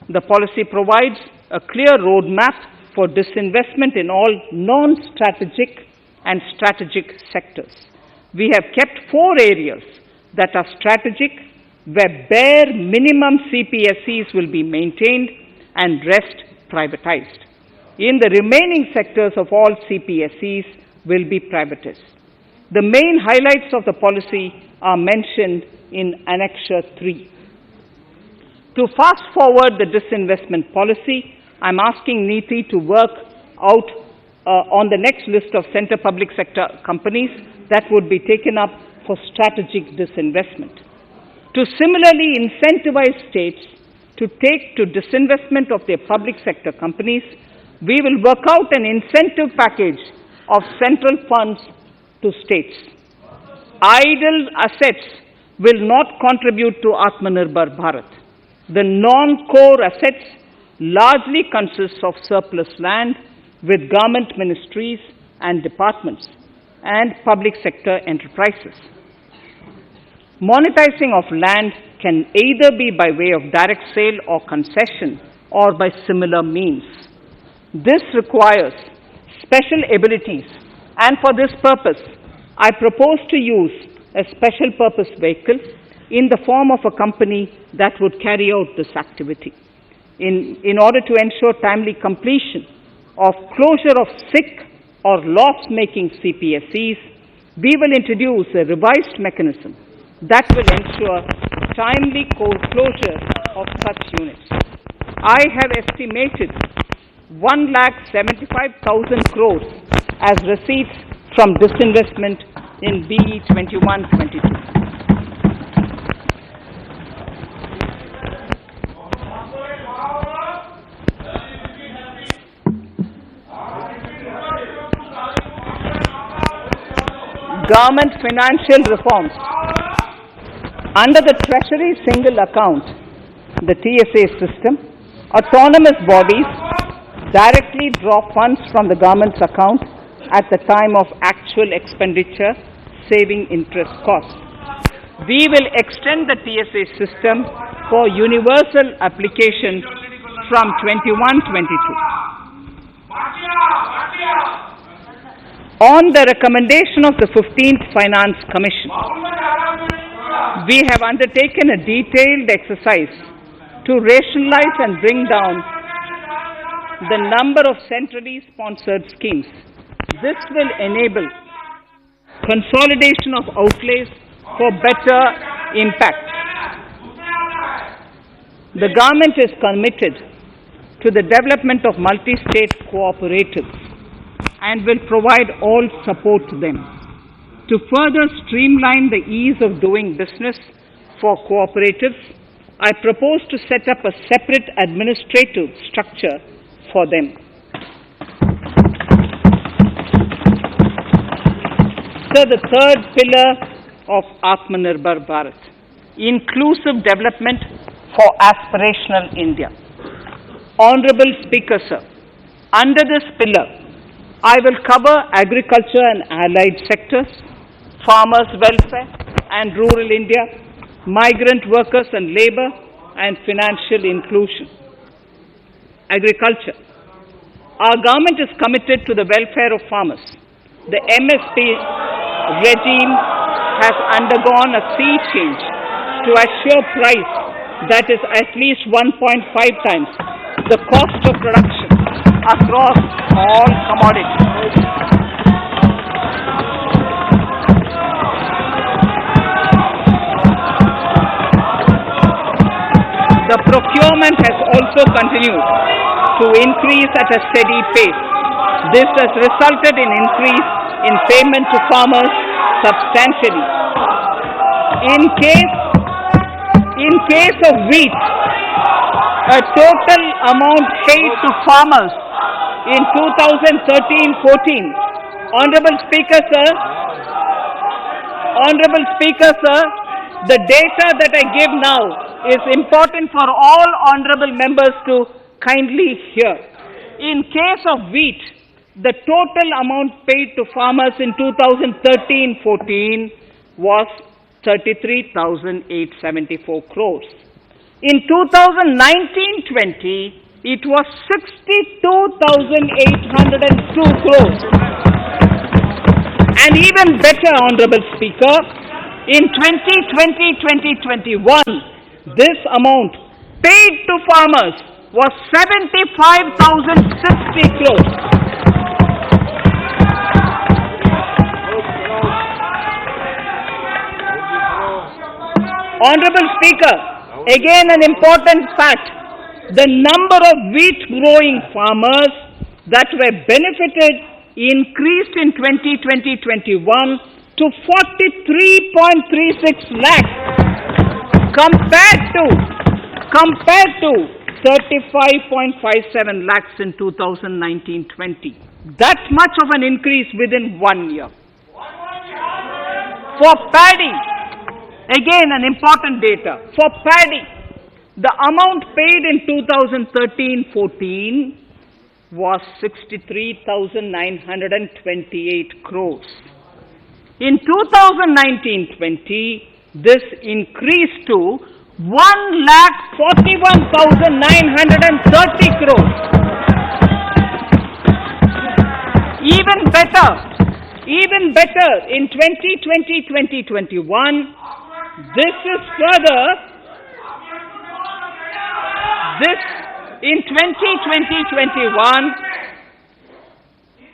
The policy provides a clear roadmap for disinvestment in all non-strategic and strategic sectors. We have kept 4 areas that are strategic, where bare minimum CPSEs will be maintained and rest privatized. In the remaining sectors of all CPSEs will be privatized. The main highlights of the policy are mentioned in Annexure 3. To fast forward the disinvestment policy, I am asking NITI to work out on the next list of centre public sector companies that would be taken up for strategic disinvestment. To similarly incentivize states to take to disinvestment of their public sector companies, we will work out an incentive package of central funds to states. Idle assets will not contribute to Atmanirbhar Bharat. The non-core assets largely consist of surplus land with government ministries and departments and public sector enterprises. Monetizing of land can either be by way of direct sale or concession, or by similar means. This requires special abilities, and for this purpose, I propose to use a special purpose vehicle in the form of a company that would carry out this activity. In order to ensure timely completion of closure of sick or loss-making CPSEs, we will introduce a revised mechanism that will ensure timely closure of such units. I have estimated 1,75,000 crores as receipts from disinvestment in BE 21-22. Government financial reforms. Under the Treasury Single Account, the TSA system, autonomous bodies directly draw funds from the government's account at the time of actual expenditure, saving interest costs. We will extend the TSA system for universal application from 21-22. On the recommendation of the 15th Finance Commission, we have undertaken a detailed exercise to rationalize and bring down the number of centrally sponsored schemes. This will enable consolidation of outlays for better impact. The government is committed to the development of multi-state cooperatives and will provide all support to them. To further streamline the ease of doing business for cooperatives, I propose to set up a separate administrative structure for them. So the third pillar of Atmanirbhar Bharat, inclusive development for aspirational India. Honorable Speaker, sir, under this pillar, I will cover agriculture and allied sectors, farmers' welfare and rural India, migrant workers and labour, and financial inclusion. Agriculture. Our government is committed to the welfare of farmers. The MSP regime has undergone a sea change to assure price that is at least 1.5 times the cost of production across all commodities. The procurement has also continued to increase at a steady pace. This has resulted in increase in payment to farmers substantially. In case of wheat, a total amount paid to farmers in 2013-14, Honorable Speaker, sir, the data that I give now is important for all honorable members to kindly hear. In case of wheat, the total amount paid to farmers in 2013-14 was 33,874 crores. In 2019-20, it was 62,802 crores. And even better, Honorable Speaker, in 2020-2021, this amount paid to farmers was 75,060 crores. Honorable Speaker, again an important fact, the number of wheat growing farmers that were benefited increased in 2020-21 to 43.36 lakhs compared to 35.57 lakhs in 2019-20. That much of an increase within 1 year. For paddy, again an important data. For paddy, the amount paid in 2013-14 was 63,928 crores. In 2019-20, this increased to 1,41,930 crores. Even better, in 2020-2021,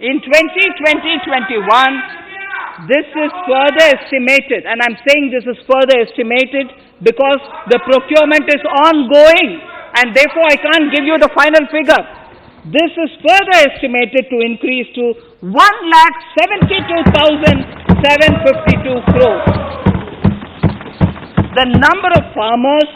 in 2020-21, this is further estimated, and I'm saying this is further estimated because the procurement is ongoing, and therefore I can't give you the final figure. This is further estimated to increase to 1,72,752 crores. The number of farmers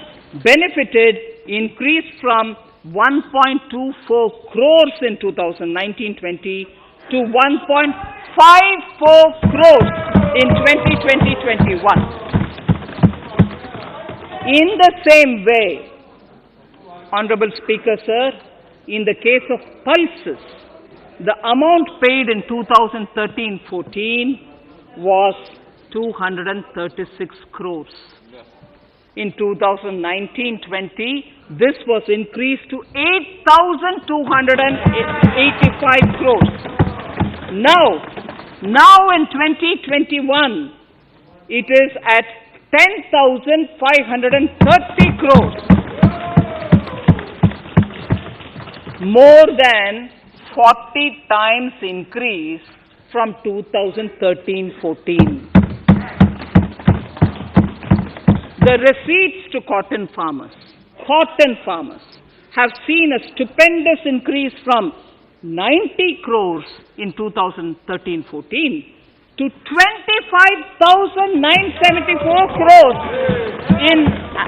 benefited increased from 1.24 crores in 2019-20 to 1.54 crores in 2020-21. In the same way, Honorable Speaker, sir, in the case of pulses, the amount paid in 2013-14 was 236 crores. In 2019-20, this was increased to 8,285 crores. Now in 2021, it is at 10,530 crores. More than 40 times increase from 2013-14. The receipts to cotton farmers have seen a stupendous increase from 90 crores in 2013-14 to 25,974 crores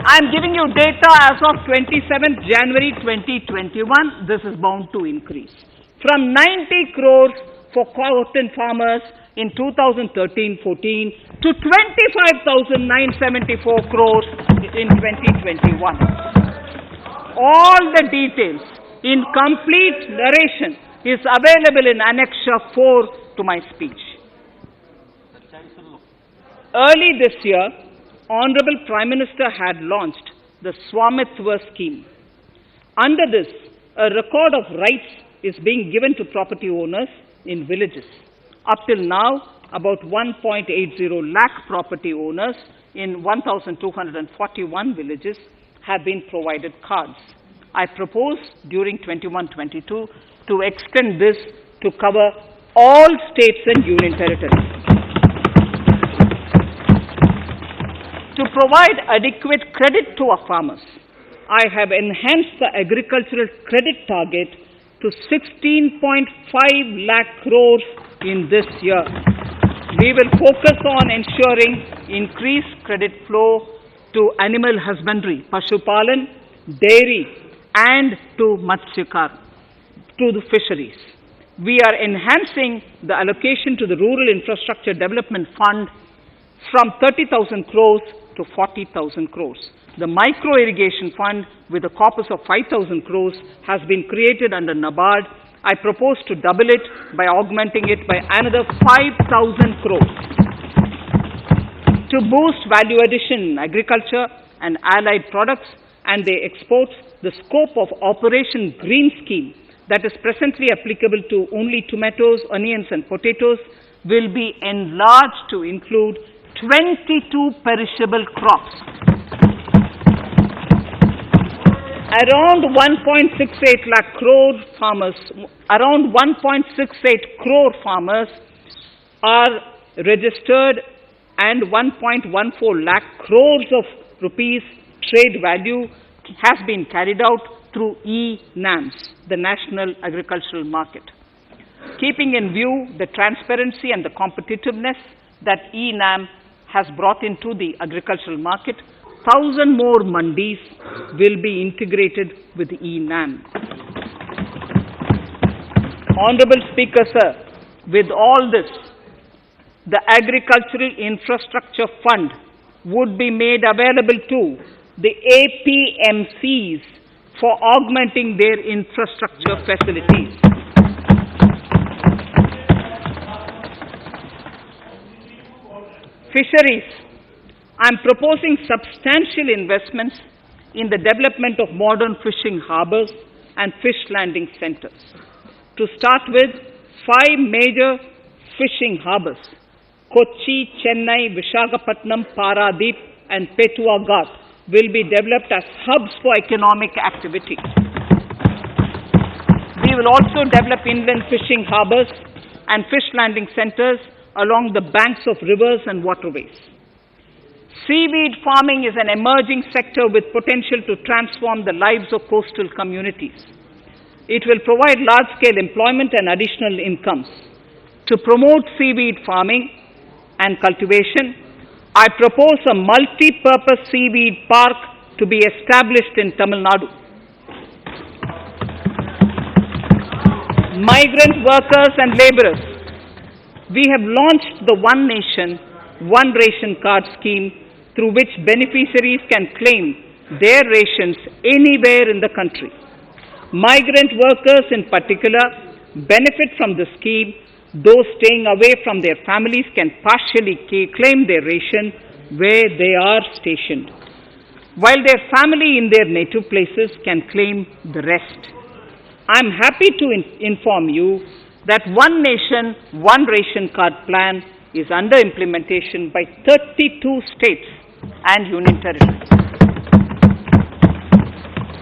I'm giving you data as of 27th January 2021. This is bound to increase. From 90 crores for cotton farmers in 2013-14 to 25,974 crores in 2021. All the details in complete narration is available in Annexure 4 to my speech. Early this year, Honorable Prime Minister had launched the Swamitva scheme. Under this, a record of rights is being given to property owners in villages. Up till now, about 1.80 lakh property owners in 1,241 villages have been provided cards. I propose during 21-22 to extend this to cover all states and union territories. To provide adequate credit to our farmers, I have enhanced the agricultural credit target to 16.5 lakh crores in this year. We will focus on ensuring increased credit flow to animal husbandry, Pashupalan, dairy, and to Matsyakar, to the fisheries. We are enhancing the allocation to the Rural Infrastructure Development Fund from 30,000 crores to 40,000 crores. The Micro Irrigation Fund, with a corpus of 5,000 crores, has been created under NABARD. I propose to double it by augmenting it by another 5,000 crores. To boost value addition in agriculture and allied products and their exports, the scope of Operation Green Scheme, that is presently applicable to only tomatoes, onions, and potatoes, will be enlarged to include 22 perishable crops. Around 1.68 lakh crore farmers, around 1.68 crore farmers are registered, and 1.14 lakh crores of rupees trade value has been carried out through e-NAMs, the National Agricultural Market. Keeping in view the transparency and the competitiveness that e-NAM has brought into the agricultural market, 1,000 more mandis will be integrated with e-NAM. Honorable Speaker, sir, with all this, the Agricultural Infrastructure Fund would be made available to the APMCs for augmenting their infrastructure facilities. Fisheries. I am proposing substantial investments in the development of modern fishing harbors and fish landing centers. To start with, 5 major fishing harbors, Kochi, Chennai, Visakhapatnam, Paradip, and Petua Ghat, will be developed as hubs for economic activity. We will also develop inland fishing harbors and fish landing centers along the banks of rivers and waterways. Seaweed farming is an emerging sector with potential to transform the lives of coastal communities. It will provide large-scale employment and additional incomes. To promote seaweed farming and cultivation, I propose a multi-purpose seaweed park to be established in Tamil Nadu. Migrant workers and laborers. We have launched the One Nation, One Ration Card scheme, through which beneficiaries can claim their rations anywhere in the country. Migrant workers in particular benefit from the scheme. Those staying away from their families can partially claim their ration where they are stationed, while their family in their native places can claim the rest. I am happy to inform you that One Nation, One Ration Card plan is under implementation by 32 states and union territories,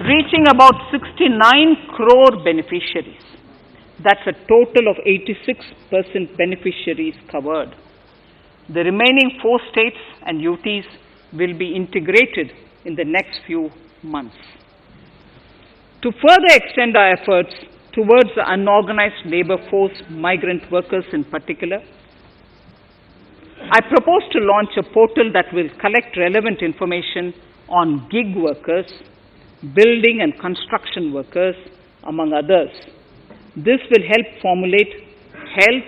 reaching about 69 crore beneficiaries. That's a total of 86% beneficiaries covered. The remaining 4 states and UTs will be integrated in the next few months. To further extend our efforts towards the unorganized labor force, migrant workers in particular, I propose to launch a portal that will collect relevant information on gig workers, building and construction workers, among others. This will help formulate health,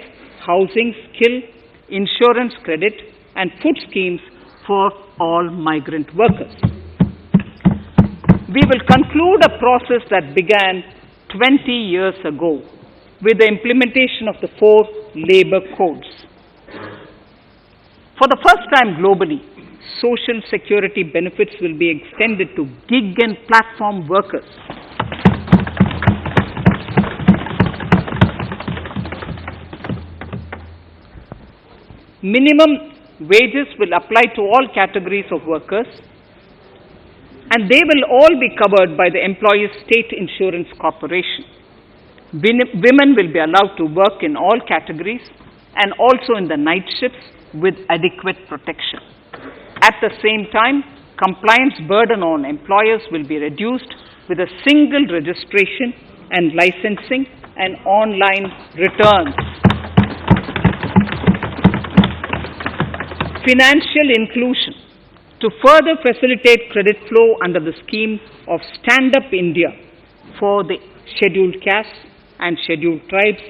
housing, skill, insurance credit, and food schemes for all migrant workers. We will conclude a process that began 20 years ago with the implementation of the 4 labor codes. For the first time globally, social security benefits will be extended to gig and platform workers. Minimum wages will apply to all categories of workers, and they will all be covered by the Employees State Insurance Corporation. Women will be allowed to work in all categories and also in the night shifts with adequate protection. At the same time, compliance burden on employers will be reduced with a single registration and licensing and online returns. Financial inclusion. To further facilitate credit flow under the scheme of Stand Up India for the scheduled castes and scheduled tribes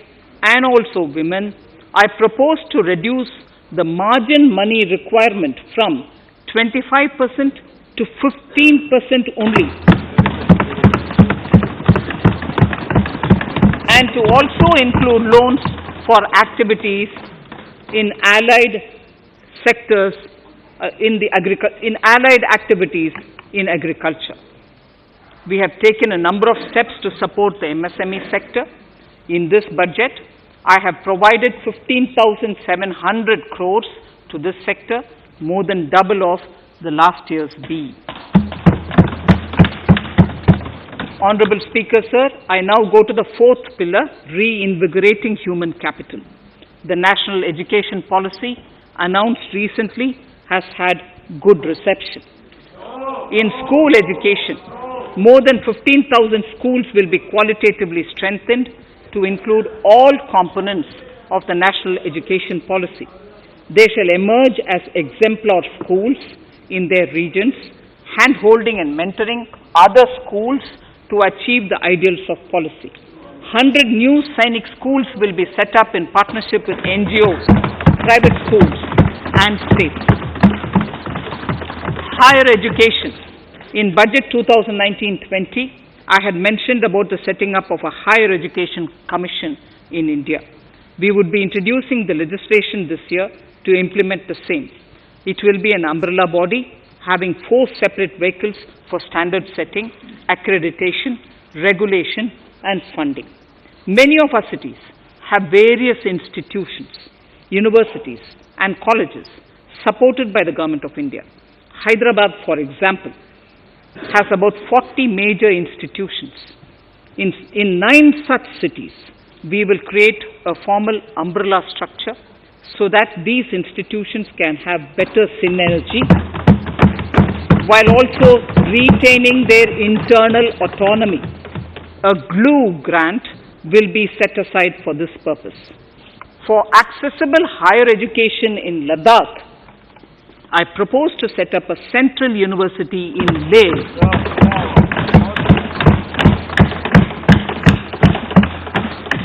and also women, I propose to reduce the margin money requirement from 25% to 15% only, and to also include loans for activities in allied sectors in allied activities in agriculture. We have taken a number of steps to support the MSME sector. In this budget, I have provided 15,700 crores to this sector, more than double of the last year's B. Honorable Speaker, sir, I now go to the fourth pillar, reinvigorating human capital. The national education policy announced recently has had good reception. In school education, more than 15,000 schools will be qualitatively strengthened to include all components of the national education policy. They shall emerge as exemplar schools in their regions, hand-holding and mentoring other schools to achieve the ideals of policy. 100 new Sainik schools will be set up in partnership with NGOs, private schools and states. Higher education. In Budget 2019-20, I had mentioned about the setting up of a higher education commission in India. We would be introducing the legislation this year to implement the same. It will be an umbrella body having 4 separate vehicles for standard setting, accreditation, regulation, and funding. Many of our cities have various institutions, universities, and colleges supported by the Government of India. Hyderabad, for example, has about 40 major institutions. In 9 such cities, we will create a formal umbrella structure so that these institutions can have better synergy while also retaining their internal autonomy. A glue grant will be set aside for this purpose. For accessible higher education in Ladakh, I propose to set up a central university in Leh.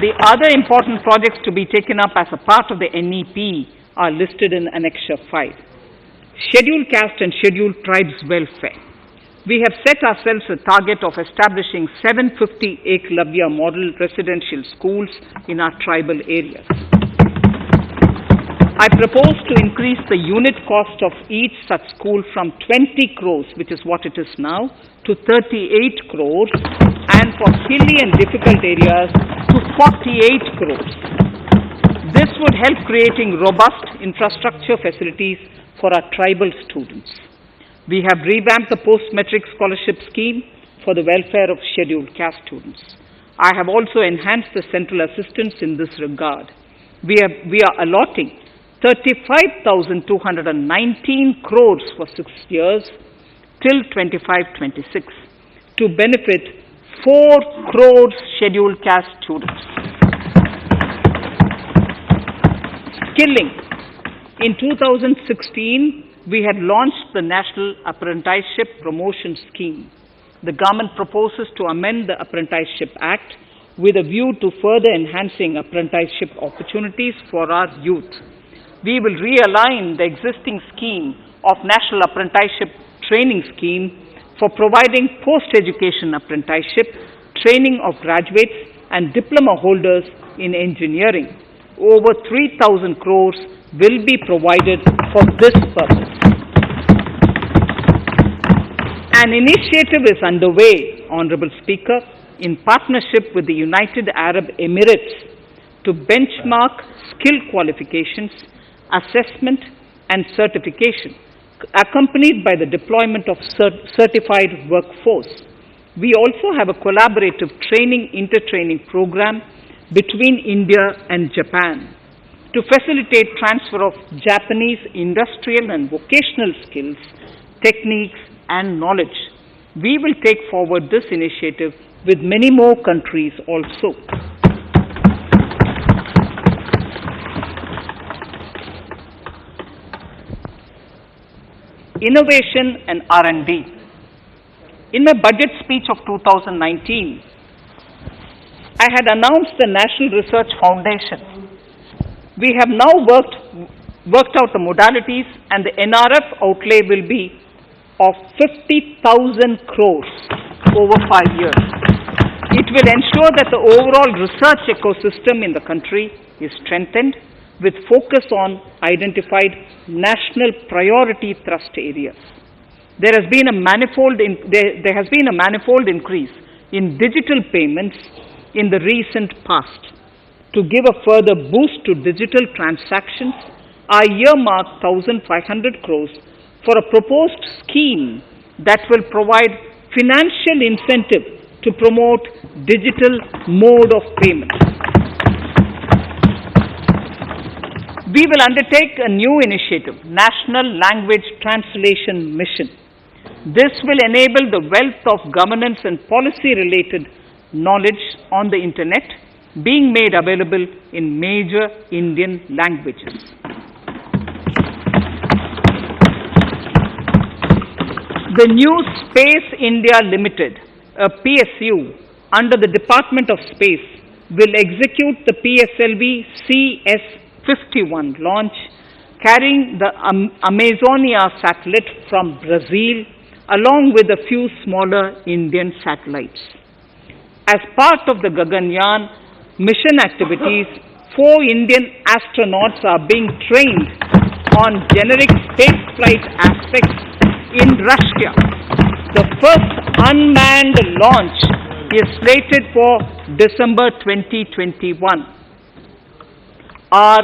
The other important projects to be taken up as a part of the NEP are listed in Annexure 5. Scheduled caste and scheduled tribes welfare. We have set ourselves a target of establishing 750 Eklavya model residential schools in our tribal areas. I propose to increase the unit cost of each such school from 20 crores, which is what it is now, to 38 crores, and for hilly and difficult areas to 48 crores. This would help creating robust infrastructure facilities for our tribal students. We have revamped the post-metric scholarship scheme for the welfare of scheduled caste students. I have also enhanced the central assistance in this regard. We are allotting 35,219 crores for 6 years till 25-26 to benefit 4 crores scheduled caste students. Skilling. In 2016, we had launched the National Apprenticeship Promotion Scheme. The government proposes to amend the Apprenticeship Act with a view to further enhancing apprenticeship opportunities for our youth. We will realign the existing scheme of National Apprenticeship Training Scheme for providing post-education apprenticeship training of graduates and diploma holders in engineering. Over 3,000 crores will be provided for this purpose. An initiative is underway, Honorable Speaker, in partnership with the United Arab Emirates to benchmark skill qualifications, assessment and certification, accompanied by the deployment of certified workforce. We also have a collaborative intertraining program between India and Japan to facilitate transfer of Japanese industrial and vocational skills, techniques and knowledge. We will take forward this initiative with many more countries also. Innovation and R&D. In my budget speech of 2019, I had announced the National Research Foundation. We have now worked out the modalities, and the NRF outlay will be of 50,000 crores over 5 years. It will ensure that the overall research ecosystem in the country is strengthened with focus on identified national priority thrust areas. There has been a manifold increase in digital payments in the recent past. To give a further boost to digital transactions, I earmarked 1,500 crores for a proposed scheme that will provide financial incentive to promote digital mode of payment. We will undertake a new initiative, National Language Translation Mission. This will enable the wealth of governance and policy-related knowledge on the Internet being made available in major Indian languages. The new Space India Limited, a PSU, under the Department of Space, will execute the PSLV CS-51 launch, carrying the Amazonia satellite from Brazil, along with a few smaller Indian satellites. As part of the Gaganyaan mission activities, 4 Indian astronauts are being trained on generic spaceflight aspects in Russia. The first unmanned launch is slated for December 2021. Our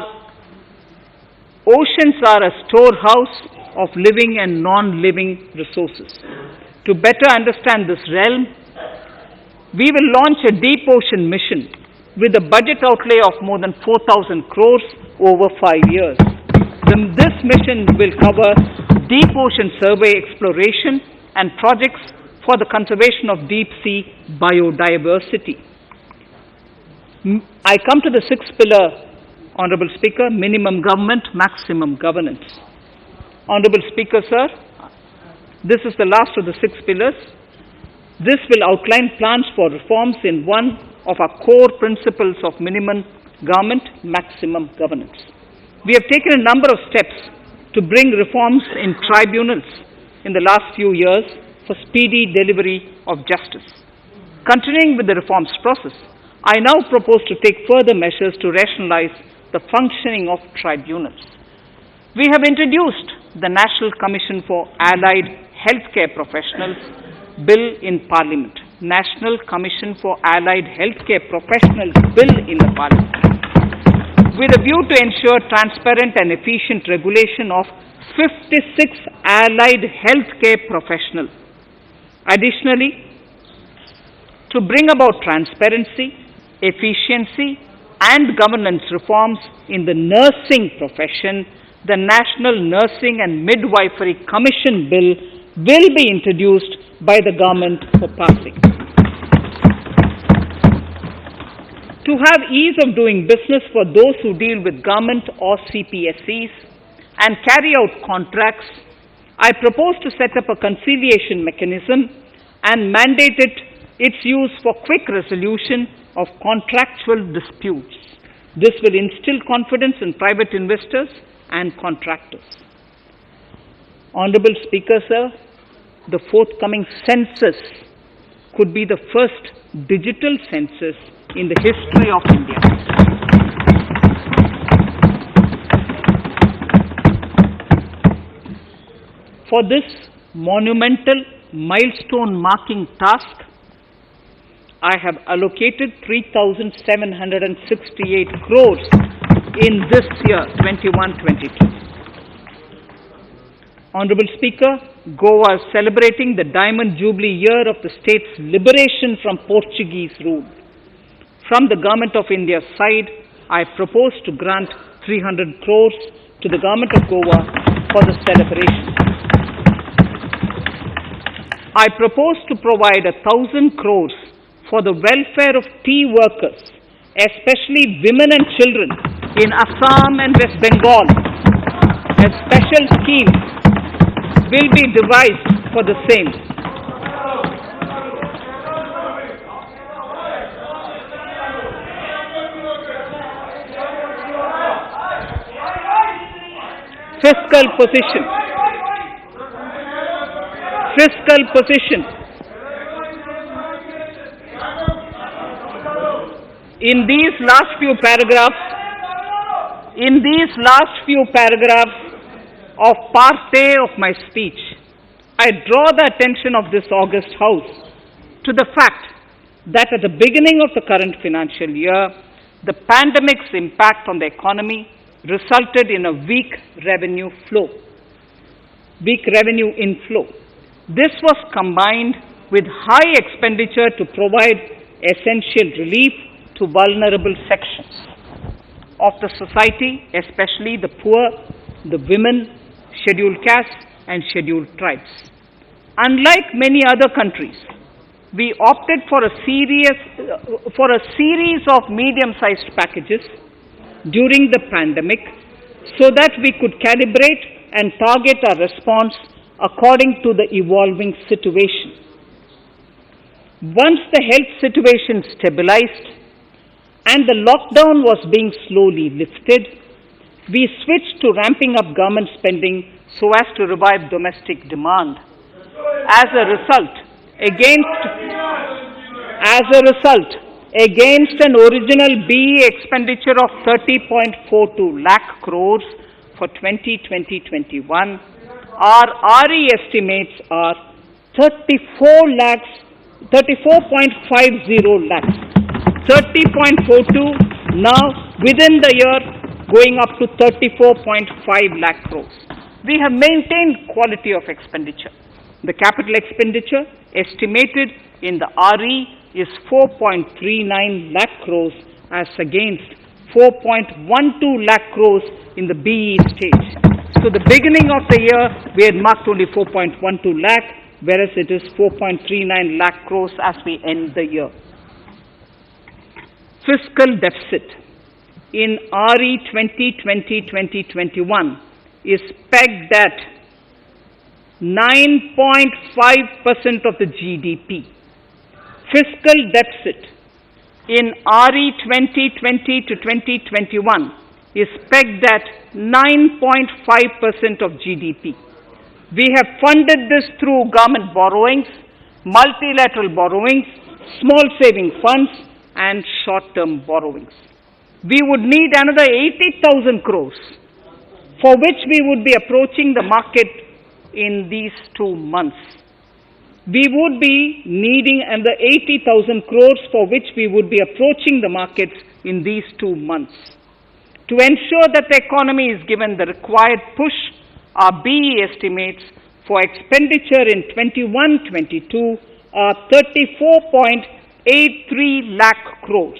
oceans are a storehouse of living and non-living resources. To better understand this realm, we will launch a deep ocean mission with a budget outlay of more than 4,000 crores over 5 years. This mission will cover deep ocean survey exploration and projects for the conservation of deep sea biodiversity. I come to the 6th pillar, Honorable Speaker, minimum government, maximum governance. Honorable Speaker, sir, this is the last of the 6 pillars. This will outline plans for reforms in one of our core principles of minimum government, maximum governance. We have taken a number of steps to bring reforms in tribunals in the last few years for speedy delivery of justice. Continuing with the reforms process, I now propose to take further measures to rationalize the functioning of tribunals. We have introduced the National Commission for Allied Healthcare Professionals Bill in Parliament. National Commission for Allied Healthcare Professionals Bill in the Parliament, with a view to ensure transparent and efficient regulation of 56 allied healthcare professionals. Additionally, to bring about transparency, efficiency, and governance reforms in the nursing profession, the National Nursing and Midwifery Commission Bill will be introduced by the government for passing. To have ease of doing business for those who deal with government or CPSEs and carry out contracts, I propose to set up a conciliation mechanism and mandate its use for quick resolution of contractual disputes. This will instill confidence in private investors and contractors. Honorable Speaker, sir, the forthcoming census could be the first digital census in the history of India. For this monumental milestone marking task, I have allocated 3,768 crores in this year, 21-22. Honorable Speaker, Goa is celebrating the Diamond Jubilee year of the state's liberation from Portuguese rule. From the Government of India's side, I propose to grant 300 crores to the Government of Goa for the celebration. I propose to provide 1,000 crores for the welfare of tea workers, especially women and children in Assam and West Bengal. A special scheme will be devised for the same. Fiscal position. Fiscal position. In these last few paragraphs of part A of my speech, I draw the attention of this august House to the fact that at the beginning of the current financial year, the pandemic's impact on the economy resulted in a weak revenue inflow. This was combined with high expenditure to provide essential relief to vulnerable sections of the society, especially the poor, the women, scheduled castes and scheduled tribes. Unlike many other countries, we opted for a series of medium-sized packages during the pandemic so that we could calibrate and target our response according to the evolving situation. Once the health situation stabilized and the lockdown was being slowly lifted, we switched to ramping up government spending so as to revive domestic demand. As a result, against an original BE expenditure of 30.42 lakh crores for 2020-21, our RE estimates are 34.50 lakhs. 30.42 now within the year going up to 34.5 lakh crores. We have maintained quality of expenditure. The capital expenditure estimated in the RE is 4.39 lakh crores as against 4.12 lakh crores in the BE stage. So the beginning of the year we had marked only 4.12 lakh, whereas it is 4.39 lakh crores as we end the year. Fiscal deficit in RE 2020-2021 is pegged at 9.5% of the GDP. Fiscal deficit in RE 2020-2021 is pegged at 9.5% of GDP. We have funded this through government borrowings, multilateral borrowings, small saving funds, and short-term borrowings. We would need another 80,000 crores, for which we would be approaching the market in these 2 months. We would be needing another 80,000 crores, for which we would be approaching the markets in these 2 months. To ensure that the economy is given the required push, our BE estimates for expenditure in 21-22 are 34.83 lakh crores.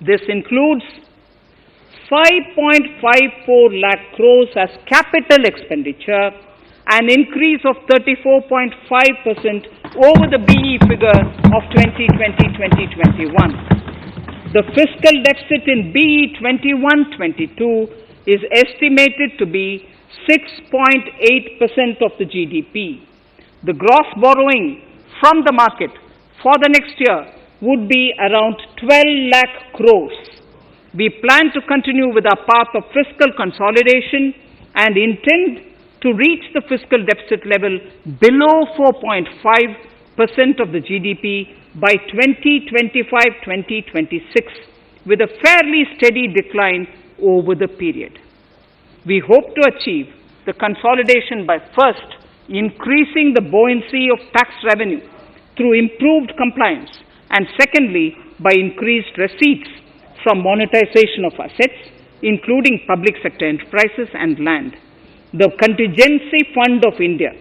This includes 5.54 lakh crores as capital expenditure, an increase of 34.5% over the BE figure of 2020-2021. The fiscal deficit in BE 21-22 is estimated to be 6.8% of the GDP. The gross borrowing from the market for the next year would be around 12 lakh crores. We plan to continue with our path of fiscal consolidation and intend to reach the fiscal deficit level below 4.5% of the GDP by 2025-2026, with a fairly steady decline over the period. We hope to achieve the consolidation by first increasing the buoyancy of tax revenue through improved compliance, and secondly, by increased receipts from monetization of assets, including public sector enterprises and land. The Contingency Fund of India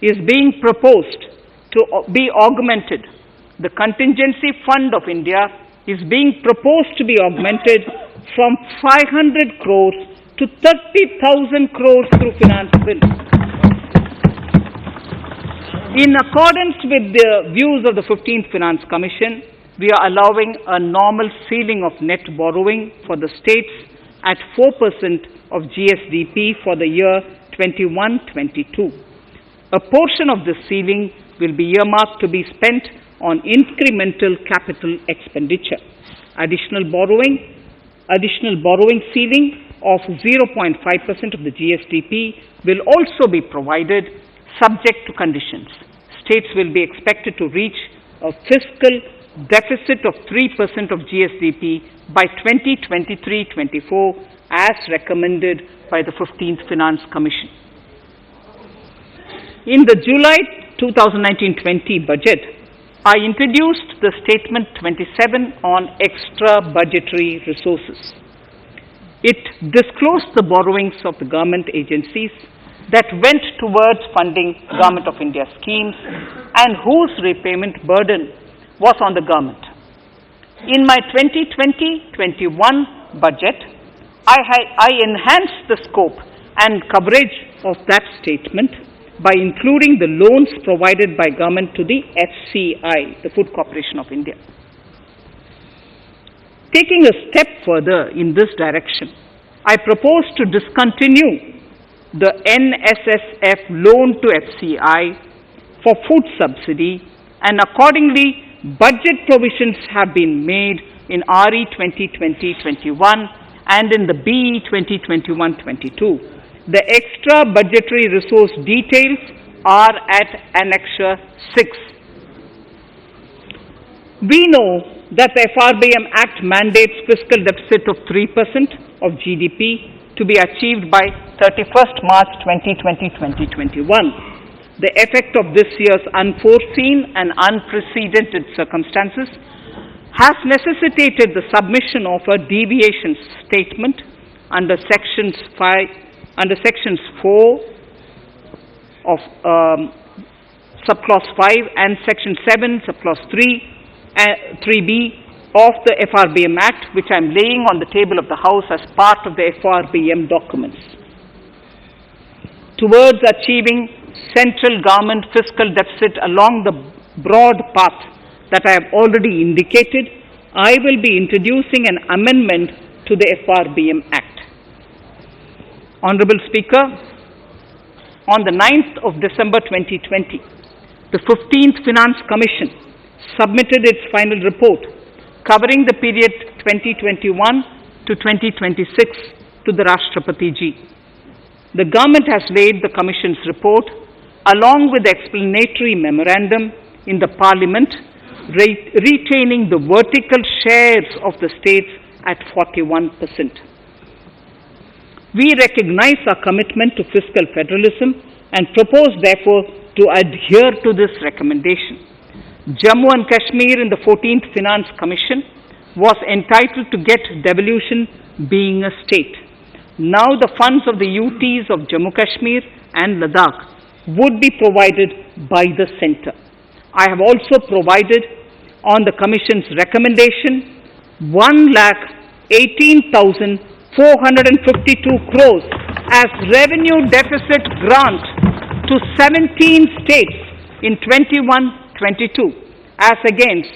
is being proposed to be augmented. The Contingency Fund of India is being proposed to be augmented from 500 crores to 30,000 crores through finance bill. In accordance with the views of the 15th Finance Commission, we are allowing a normal ceiling of net borrowing for the states at 4% of GSDP for the year 21-22. A portion of this ceiling will be earmarked to be spent on incremental capital expenditure. Additional borrowing ceiling of 0.5% of the GSDP will also be provided subject to conditions. States will be expected to reach a fiscal deficit of 3% of GSDP by 2023-24 as recommended by the 15th Finance Commission. In the July 2019-20 budget, I introduced the Statement 27 on extra budgetary resources. It disclosed the borrowings of the government agencies that went towards funding Government of India schemes and whose repayment burden was on the government. In my 2020-21 budget, I enhanced the scope and coverage of that statement by including the loans provided by government to the FCI, the Food Corporation of India. Taking a step further in this direction, I propose to discontinue the NSSF loan to FCI for food subsidy, and accordingly, budget provisions have been made in RE 2020-21 and in the BE 2021-22. The extra budgetary resource details are at Annexure 6. We know that the FRBM Act mandates fiscal deficit of 3% of GDP to be achieved by 31st March 2020-2021. The effect of this year's unforeseen and unprecedented circumstances has necessitated the submission of a deviation statement under Sections 4 of Subclause 5 and Section 7, Subclause 3b of the FRBM Act, which I am laying on the table of the House as part of the FRBM documents. Towards achieving central government fiscal deficit along the broad path that I have already indicated, I will be introducing an amendment to the FRBM Act. Honorable Speaker, on the 9th of December 2020, the 15th Finance Commission submitted its final report covering the period 2021 to 2026 to the Rashtrapati Ji. The government has laid the Commission's report along with the explanatory memorandum in the Parliament, retaining the vertical shares of the states at 41%. We recognize our commitment to fiscal federalism and propose, therefore, to adhere to this recommendation. Jammu and Kashmir in the 14th Finance Commission was entitled to get devolution being a state. Now the funds of the UTs of Jammu Kashmir and Ladakh would be provided by the centre. I have also provided on the Commission's recommendation 1,18,452 crores as revenue deficit grant to 17 states in 21-22 as against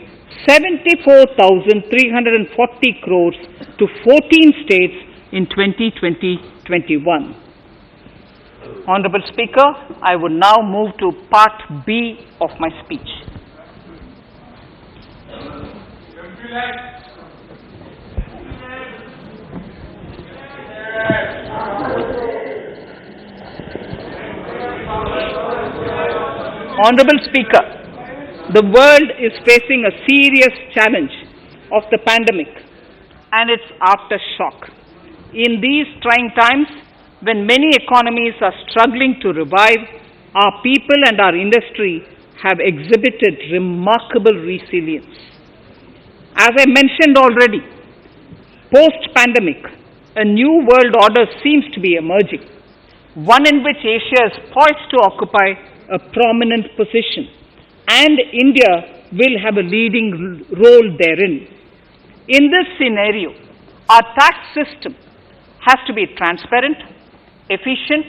74,340 crores to 14 states in 2020-21. Honorable Speaker, I would now move to Part B of my speech. Honorable Speaker, the world is facing a serious challenge of the pandemic and its aftershock. In these trying times, when many economies are struggling to revive, our people and our industry have exhibited remarkable resilience. As I mentioned already, post-pandemic, a new world order seems to be emerging, one in which Asia is poised to occupy a prominent position, and India will have a leading role therein. In this scenario, our tax system has to be transparent, efficient,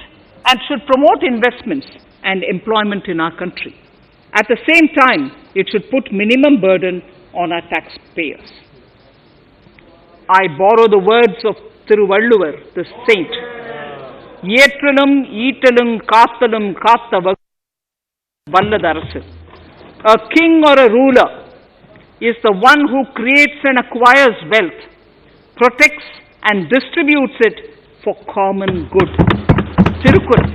and should promote investments and employment in our country. At the same time, it should put minimum burden on our taxpayers. I borrow the words of Thiruvalluvar, the saint. Yetralum, Eatalum, Kathalum, Kathava, Valladarasu. A king or a ruler is the one who creates and acquires wealth, protects and distributes it for common good. Tirukkural.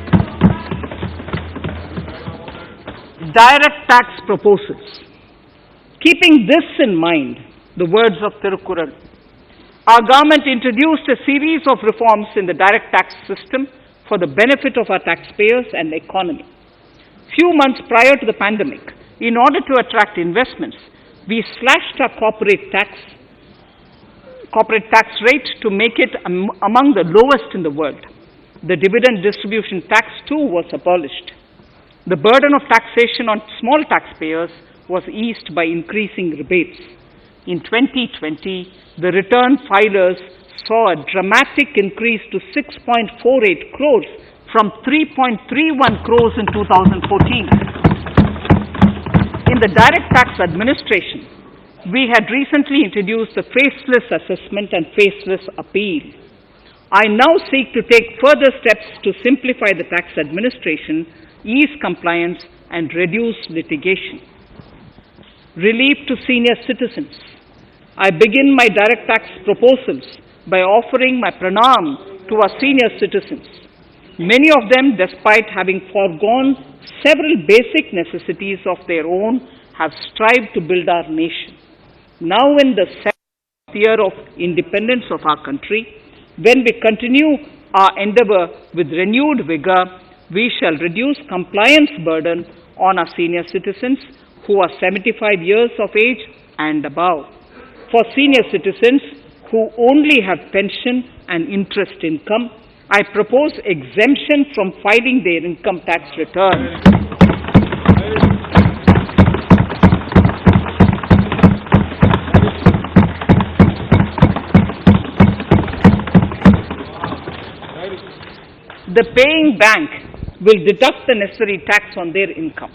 Direct tax proposals. Keeping this in mind, the words of Tirukkural, our government introduced a series of reforms in the direct tax system for the benefit of our taxpayers and the economy. Few months prior to the pandemic, in order to attract investments, we slashed our corporate tax rate to make it among the lowest in the world. The dividend distribution tax too was abolished. The burden of taxation on small taxpayers was eased by increasing rebates. In 2020, the return filers saw a dramatic increase to 6.48 crores from 3.31 crores in 2014. In the direct tax administration, we had recently introduced the faceless assessment and faceless appeal. I now seek to take further steps to simplify the tax administration, ease compliance, and reduce litigation. Relief to senior citizens. I begin my direct tax proposals by offering my pranam to our senior citizens. Many of them, despite having foregone several basic necessities of their own, have strived to build our nation. Now in the 7th year of independence of our country, when we continue our endeavor with renewed vigor, we shall reduce compliance burden on our senior citizens who are 75 years of age and above. For senior citizens who only have pension and interest income, I propose exemption from filing their income tax returns. The paying bank will deduct the necessary tax on their income.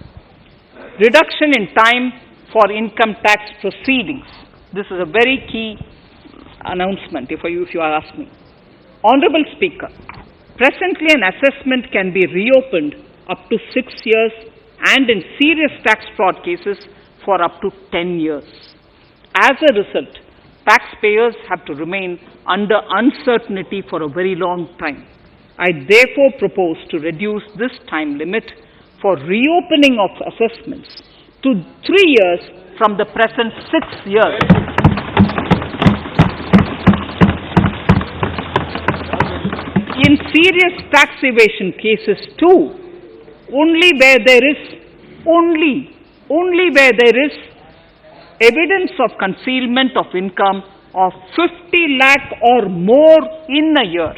Reduction in time for income tax proceedings. This is a very key announcement if you are asking. Honorable Speaker, presently an assessment can be reopened up to 6 years and in serious tax fraud cases for up to 10 years. As a result, taxpayers have to remain under uncertainty for a very long time. I therefore propose to reduce this time limit for reopening of assessments to 3 years from the present 6 years. In serious tax evasion cases too, only where there is evidence of concealment of income of 50 lakh or more in a year.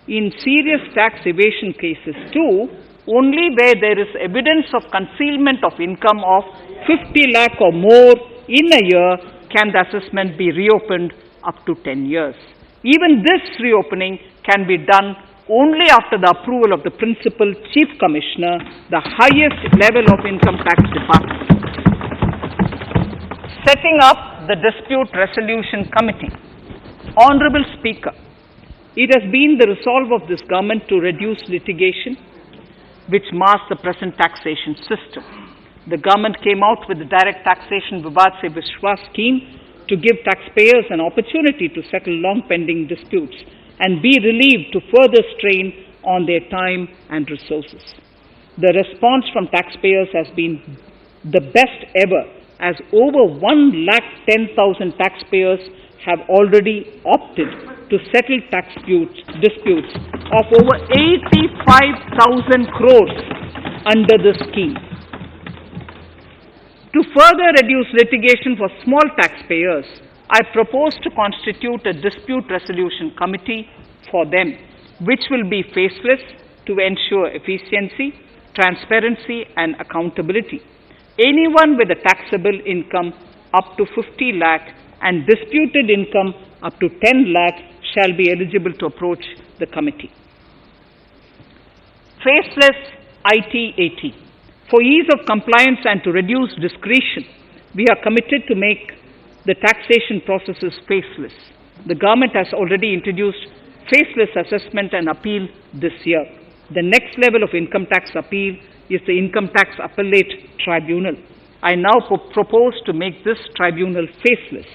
In serious tax evasion cases too, only where there is evidence of concealment of income of 50 lakh or more in a year can the assessment be reopened up to 10 years. Even this reopening can be done only after the approval of the Principal Chief Commissioner, the highest level of Income Tax Department. Setting up the Dispute Resolution Committee. Honorable Speaker, it has been the resolve of this government to reduce litigation which mars the present taxation system. The government came out with the Direct Taxation Vivad Se Vishwas scheme to give taxpayers an opportunity to settle long-pending disputes and be relieved to further strain on their time and resources. The response from taxpayers has been the best ever, as over 110,000 taxpayers have already opted to settle tax disputes of over 85,000 crores under the scheme. To further reduce litigation for small taxpayers, I propose to constitute a dispute resolution committee for them, which will be faceless to ensure efficiency, transparency and accountability. Anyone with a taxable income up to 50 lakh and disputed income up to 10 lakh shall be eligible to approach the committee. Faceless IT-AT. For ease of compliance and to reduce discretion, we are committed to make the taxation processes faceless. The government has already introduced faceless assessment and appeal this year. The next level of income tax appeal is the Income Tax Appellate Tribunal. I now propose to make this tribunal faceless.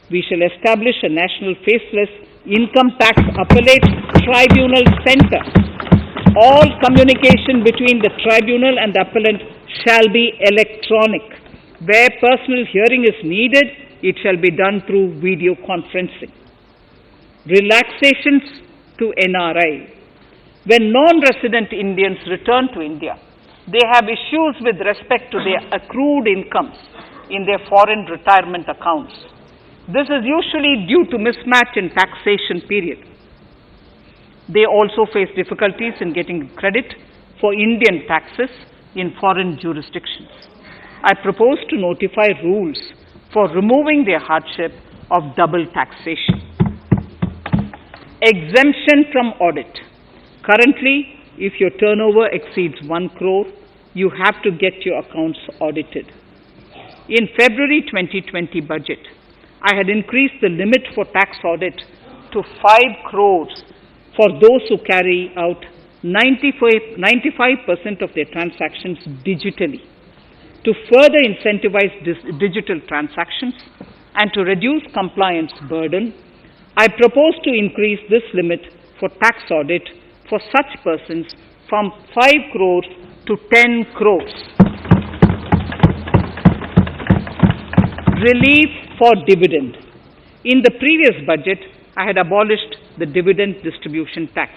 We shall establish a national faceless Income Tax Appellate Tribunal Center. All communication between the tribunal and the appellant shall be electronic. Where personal hearing is needed, it shall be done through video conferencing. Relaxations to NRI. When non-resident Indians return to India, they have issues with respect to their accrued incomes in their foreign retirement accounts. This is usually due to mismatch in taxation period. They also face difficulties in getting credit for Indian taxes in foreign jurisdictions. I propose to notify rules for removing their hardship of double taxation. Exemption from audit. Currently, if your turnover exceeds 1 crore, you have to get your accounts audited. In February 2020 budget, I had increased the limit for tax audit to 5 crores for those who carry out 95% of their transactions digitally. To further incentivize digital transactions and to reduce compliance burden, I propose to increase this limit for tax audit for such persons from 5 crores to 10 crores. Relief for dividend. In the previous budget, I had abolished the dividend distribution tax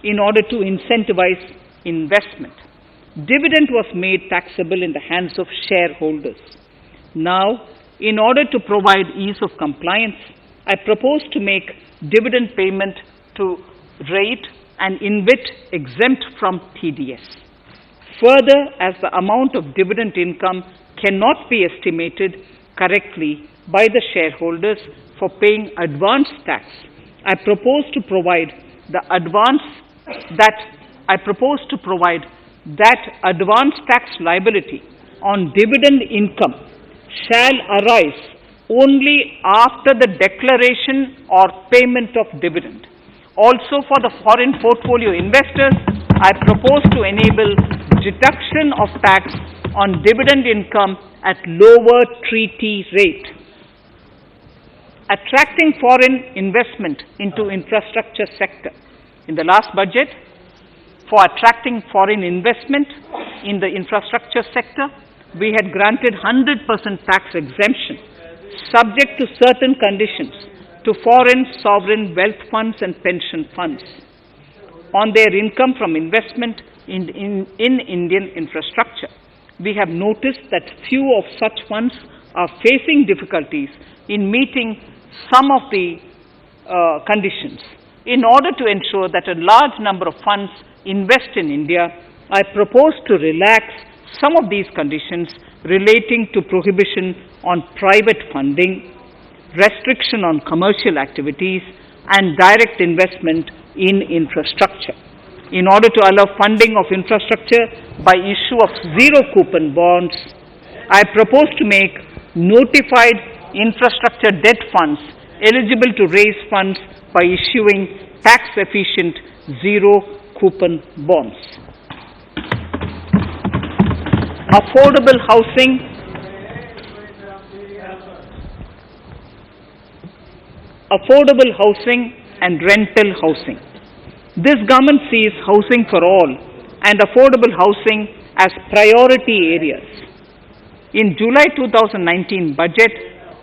in order to incentivize investment. Dividend was made taxable in the hands of shareholders. Now, in order to provide ease of compliance, I propose to make dividend payment to rate and InvIT exempt from TDS. Further, as the amount of dividend income cannot be estimated correctly by the shareholders for paying advance tax, I propose to provide that advance tax liability on dividend income shall arise only after the declaration or payment of dividend. Also, for the foreign portfolio investors, I propose to enable deduction of tax on dividend income at lower treaty rate. Attracting foreign investment into infrastructure sector. In the last budget, for attracting foreign investment in the infrastructure sector, we had granted 100% tax exemption, subject to certain conditions, to foreign sovereign wealth funds and pension funds on their income from investment in Indian infrastructure. We have noticed that few of such funds are facing difficulties in meeting some of the conditions. In order to ensure that a large number of funds invest in India, I propose to relax some of these conditions relating to prohibition on private funding, restriction on commercial activities, and direct investment in infrastructure. In order to allow funding of infrastructure by issue of zero coupon bonds, I propose to make notified infrastructure debt funds eligible to raise funds by issuing tax-efficient zero coupon bonds. Affordable housing. Affordable housing and rental housing. This government sees housing for all and affordable housing as priority areas. In July 2019 budget,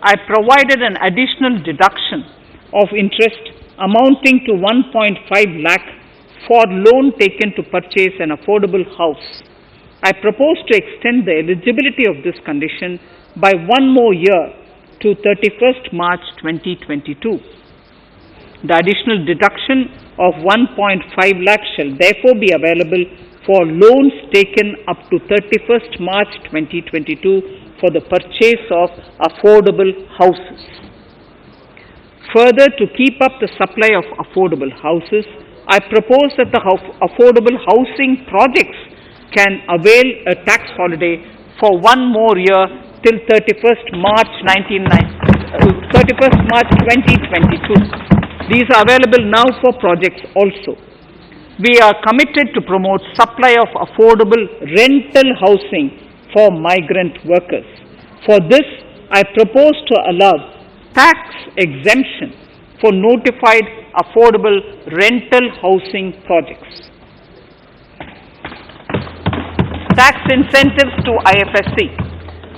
I provided an additional deduction of interest amounting to 1.5 lakh for loan taken to purchase an affordable house. I propose to extend the eligibility of this condition by 1 more year to 31st March 2022. The additional deduction of 1.5 lakh shall therefore be available for loans taken up to 31st March 2022 for the purchase of affordable houses. Further, to keep up the supply of affordable houses, I propose that the affordable housing projects can avail a tax holiday for 1 more year till 31st March 2022. These are available now for projects also. We are committed to promote supply of affordable rental housing for migrant workers. For this, I propose to allow tax exemption for notified affordable rental housing projects. Tax incentives to IFSC.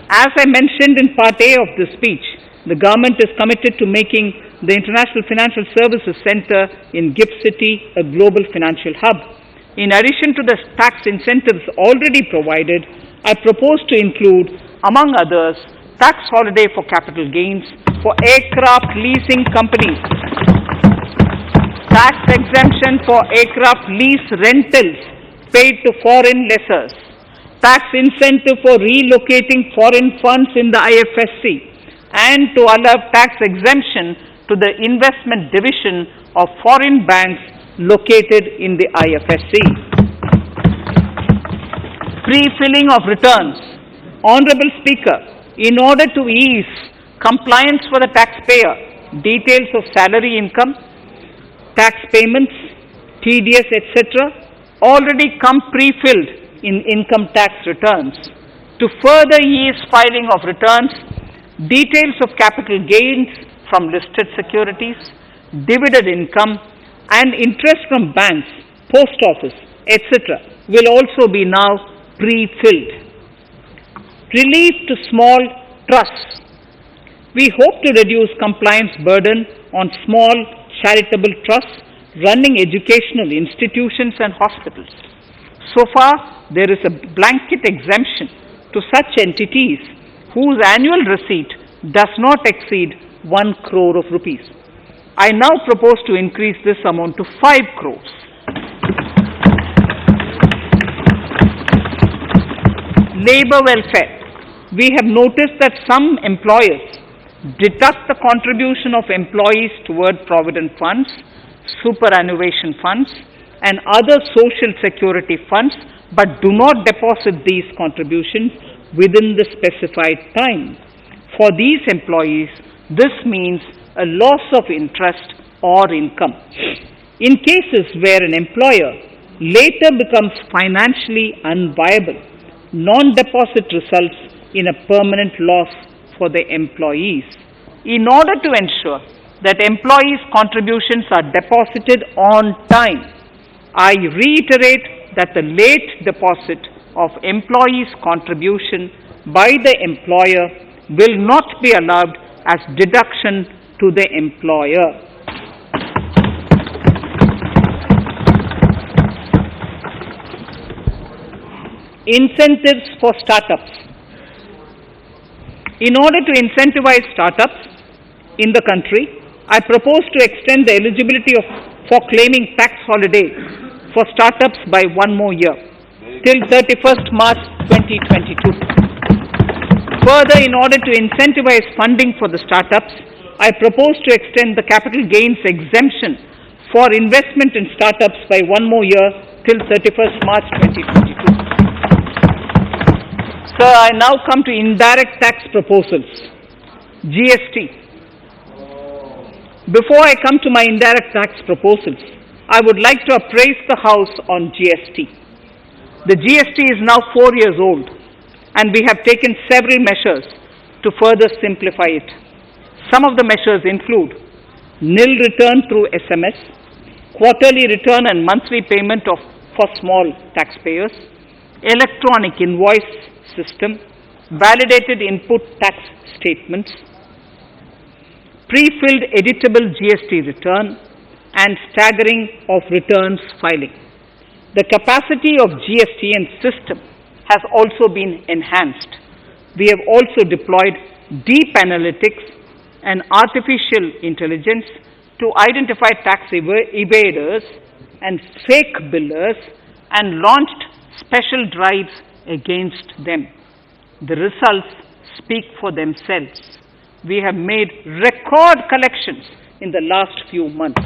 As I mentioned in Part A of this speech, the government is committed to making the International Financial Services Center in GIFT City a global financial hub. In addition to the tax incentives already provided, I propose to include, among others, tax holiday for capital gains for aircraft leasing companies, tax exemption for aircraft lease rentals paid to foreign lessors, tax incentive for relocating foreign funds in the IFSC, and to allow tax exemption to the investment division of foreign banks located in the IFSC. Pre-filling of returns. Honorable Speaker, in order to ease compliance for the taxpayer, details of salary income, tax payments, TDS, etc. already come pre-filled in income tax returns. To further ease filing of returns, details of capital gains from listed securities, dividend income, and interest from banks, post office, etc. will also be now pre-filled. Relief to small trusts. We hope to reduce compliance burden on small charitable trusts running educational institutions and hospitals. So far, there is a blanket exemption to such entities whose annual receipt does not exceed 1 crore of rupees. I now propose to increase this amount to 5 crores. Labor welfare. We have noticed that some employers deduct the contribution of employees toward provident funds, superannuation funds, and other social security funds, but do not deposit these contributions within the specified time. For these employees, this means a loss of interest or income. In cases where an employer later becomes financially unviable, non-deposit results in a permanent loss for the employees. In order to ensure that employees' contributions are deposited on time, I reiterate that the late deposit of employees' contribution by the employer will not be allowed as deduction to the employer. Incentives for startups. In order to incentivize startups in the country, I propose to extend the eligibility for claiming tax holiday for startups by 1 more year, till 31st March 2022. Further, in order to incentivize funding for the startups, I propose to extend the capital gains exemption for investment in startups by 1 more year, till 31st March 2022. Sir, I now come to Indirect Tax Proposals, GST. Before I come to my Indirect Tax Proposals, I would like to appraise the House on GST. The GST is now 4 years old, and we have taken several measures to further simplify it. Some of the measures include nil return through SMS, quarterly return and monthly payment for small taxpayers, electronic invoice system, validated input tax statements, pre-filled editable GST return, and staggering of returns filing. The capacity of GST and system has also been enhanced. We have also deployed deep analytics and artificial intelligence to identify tax evaders and fake billers and launched special drives against them. The results speak for themselves. We have made record collections in the last few months.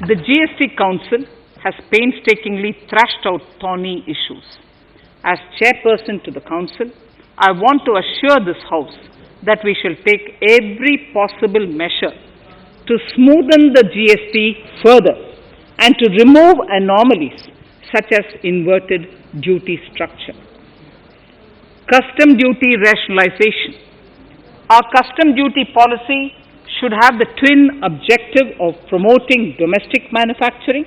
The GST Council has painstakingly thrashed out thorny issues. As chairperson to the Council, I want to assure this House that we shall take every possible measure to smoothen the GST further and to remove anomalies such as inverted duty structure. Custom duty rationalization. Our custom duty policy should have the twin objective of promoting domestic manufacturing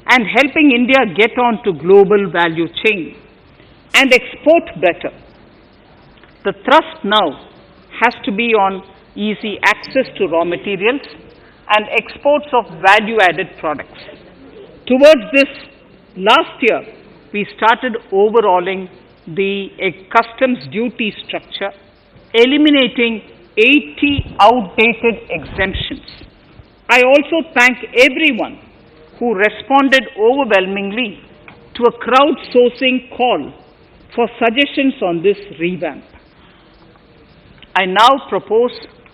and helping India get on to global value chain and export better. The thrust now has to be on easy access to raw materials and exports of value-added products. Towards this, last year, we started overhauling the customs duty structure, eliminating 80 outdated exemptions. I also thank everyone who responded overwhelmingly to a crowdsourcing call for suggestions on this revamp. I now propose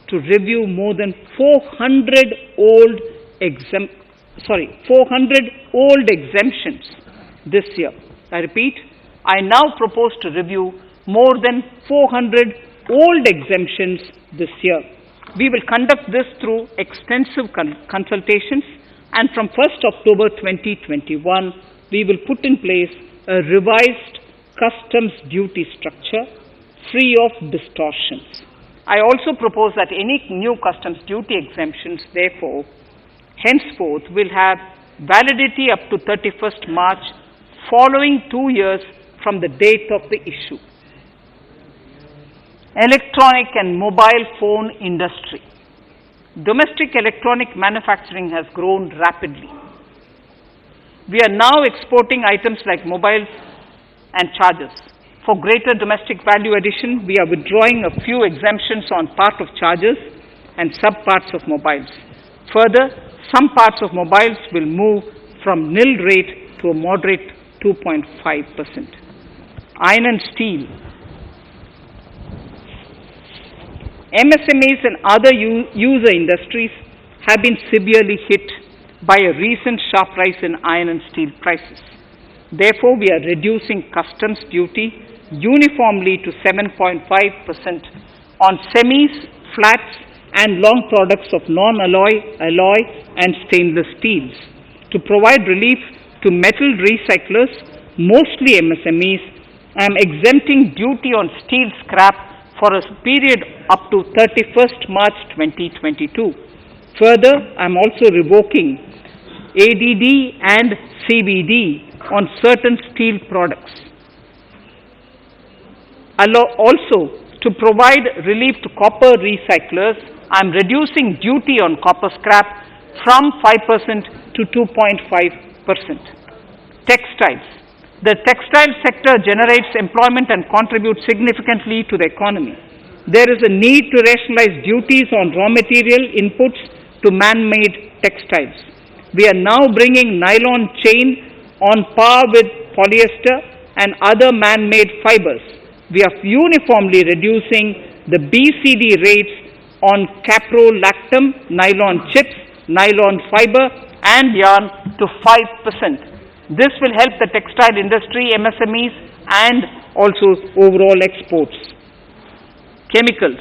to review more than 400 old exemptions this year. I repeat, I now propose to review more than 400 old exemptions this year. We will conduct this through extensive consultations, and from 1st October 2021, we will put in place a revised customs duty structure free of distortions. I also propose that any new customs duty exemptions, therefore, henceforth will have validity up to 31st March following 2 years from the date of the issue. Electronic and mobile phone industry. Domestic electronic manufacturing has grown rapidly. We are now exporting items like mobiles and chargers. For greater domestic value addition, we are withdrawing a few exemptions on part of chargers and sub-parts of mobiles. Further, some parts of mobiles will move from nil rate to a moderate 2.5%. Iron and steel. MSMEs and other user industries have been severely hit by a recent sharp rise in iron and steel prices. Therefore, we are reducing customs duty uniformly to 7.5% on semis, flats, and long products of non-alloy, alloy, and stainless steels. To provide relief to metal recyclers, mostly MSMEs, I am exempting duty on steel scrap for a period up to 31st March 2022. Further, I am also revoking ADD and CVD on certain steel products. Also, to provide relief to copper recyclers, I am reducing duty on copper scrap from 5% to 2.5%. Textiles. The textile sector generates employment and contributes significantly to the economy. There is a need to rationalize duties on raw material inputs to man-made textiles. We are now bringing nylon chain on par with polyester and other man-made fibers. We are uniformly reducing the BCD rates on caprolactam, nylon chips, nylon fiber, and yarn to 5%. This will help the textile industry, MSMEs, and also overall exports. Chemicals.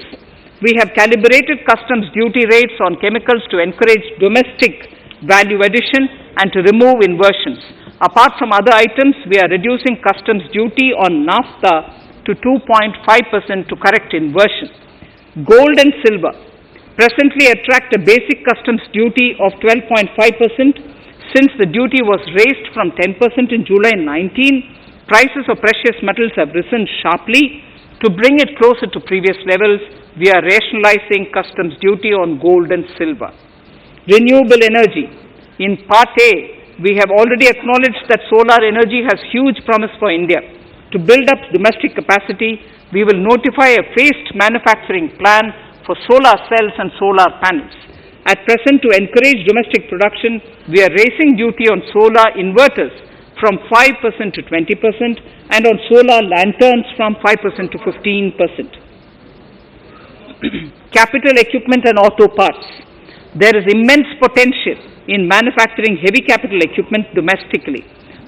We have calibrated customs duty rates on chemicals to encourage domestic value addition and to remove inversions. Apart from other items, we are reducing customs duty on naphtha to 2.5% to correct inversion. Gold and silver presently attract a basic customs duty of 12.5%. Since the duty was raised from 10% in July 19, prices of precious metals have risen sharply To bring it closer to previous levels, we are rationalizing customs duty on gold and silver. Renewable energy. In Part A, we have already acknowledged that solar energy has huge promise for India. To build up domestic capacity, we will notify a phased manufacturing plan for solar cells and solar panels. At present, to encourage domestic production, we are raising duty on solar inverters from 5% to 20% and on solar lanterns from 5% to 15%. Capital equipment and auto parts. There is immense potential in manufacturing heavy capital equipment domestically.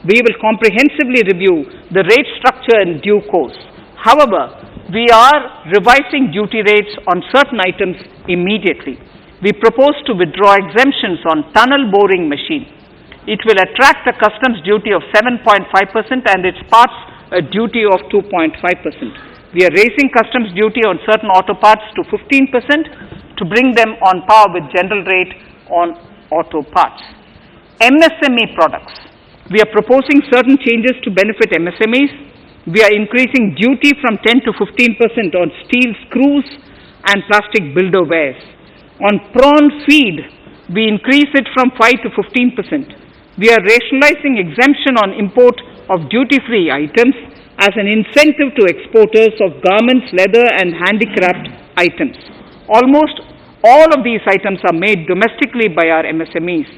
We will comprehensively review the rate structure in due course. However, we are revising duty rates on certain items immediately. We propose to withdraw exemptions on tunnel boring machine. It will attract a customs duty of 7.5% and its parts a duty of 2.5%. We are raising customs duty on certain auto parts to 15% to bring them on par with general rate on auto parts. MSME products. We are proposing certain changes to benefit MSMEs. We are increasing duty from 10 to 15% on steel screws and plastic builder wares. On prawn feed, we increase it from 5 to 15%. We are rationalizing exemption on import of duty-free items as an incentive to exporters of garments, leather and handicraft items. Almost all of these items are made domestically by our MSMEs.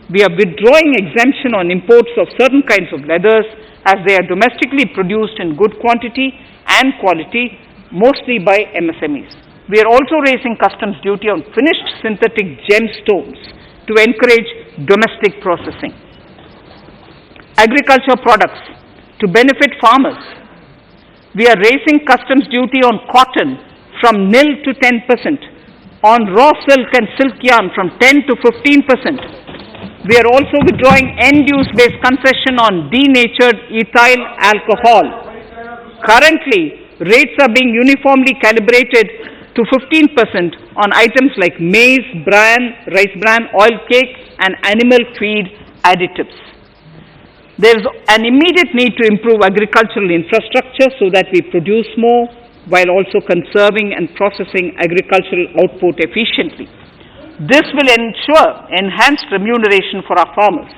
We are withdrawing exemption on imports of certain kinds of leathers as they are domestically produced in good quantity and quality, mostly by MSMEs. We are also raising customs duty on finished synthetic gemstones to encourage domestic processing. Agriculture products to benefit farmers. We are raising customs duty on cotton from nil to 10%, on raw silk and silk yarn from 10 to 15%. We are also withdrawing end-use based concession on denatured ethyl alcohol. Currently, rates are being uniformly calibrated to 15% on items like maize, bran, rice bran, oil cake and animal feed additives. There is an immediate need to improve agricultural infrastructure so that we produce more while also conserving and processing agricultural output efficiently. This will ensure enhanced remuneration for our farmers.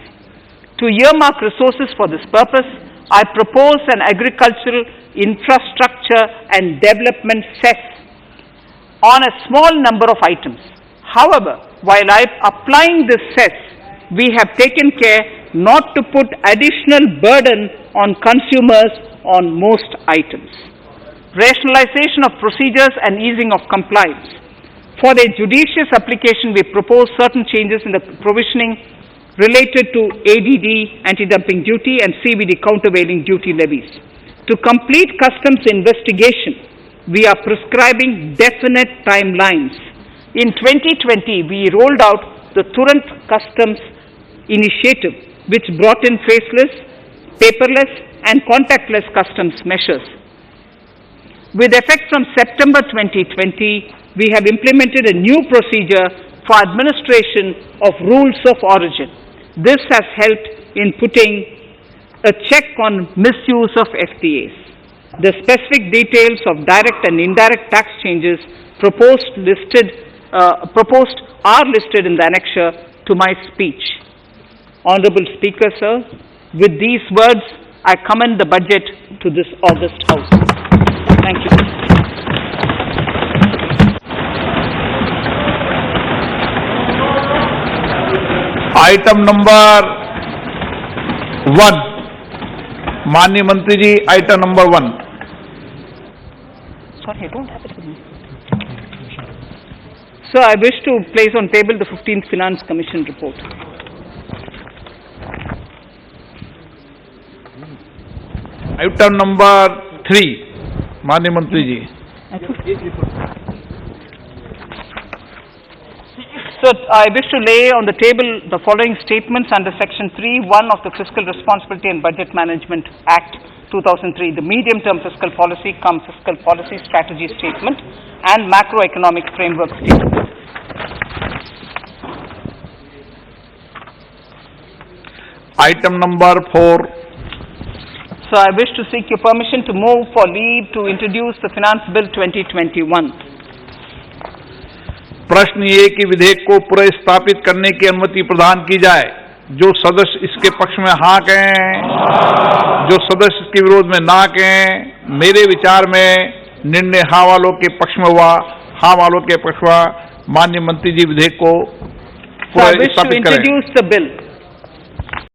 To earmark resources for this purpose, I propose an agricultural infrastructure and development cess on a small number of items. However, while applying this cess, we have taken care not to put additional burden on consumers on most items. Rationalization of procedures and easing of compliance. For their judicious application, we propose certain changes in the provisioning related to ADD, anti-dumping duty, and CVD, countervailing duty levies. To complete customs investigation, we are prescribing definite timelines. In 2020, we rolled out the Turant Customs Initiative, which brought in faceless, paperless, and contactless customs measures. With effect from September 2020, we have implemented a new procedure for administration of rules of origin. This has helped in putting a check on misuse of FTAs. The specific details of direct and indirect tax changes proposed are listed in the annexure to my speech. Honorable Speaker, sir, with these words, I commend the budget to this august House. Thank you. Item number 1. Manya Mantri ji, item number 1. Sorry, I don't have it with me. Sir, I wish to place on table the 15th Finance Commission report. Item number 3. Manya Mantri ji. So, I wish to lay on the table the following statements under Section 3(1) of the Fiscal Responsibility and Budget Management Act 2003, the medium-term fiscal policy cum fiscal policy strategy statement and macroeconomic framework statement. Item number 4. So I wish to seek your permission to move for leave to introduce the Finance Bill 2021. प्रश्न ये कि विधेयक को पुनर्स्थापित करने की अनुमति प्रदान की जाए। जो सदस्य इसके पक्ष में हाँ कहें, जो सदस्य इसके विरोध में ना कहें। मेरे विचार में निर्णय हाँ वालों के पक्ष में हुआ, हाँ वालों के पक्ष हुआ। माननीय मंत्री जी विधेयक को So I wish to introduce the bill.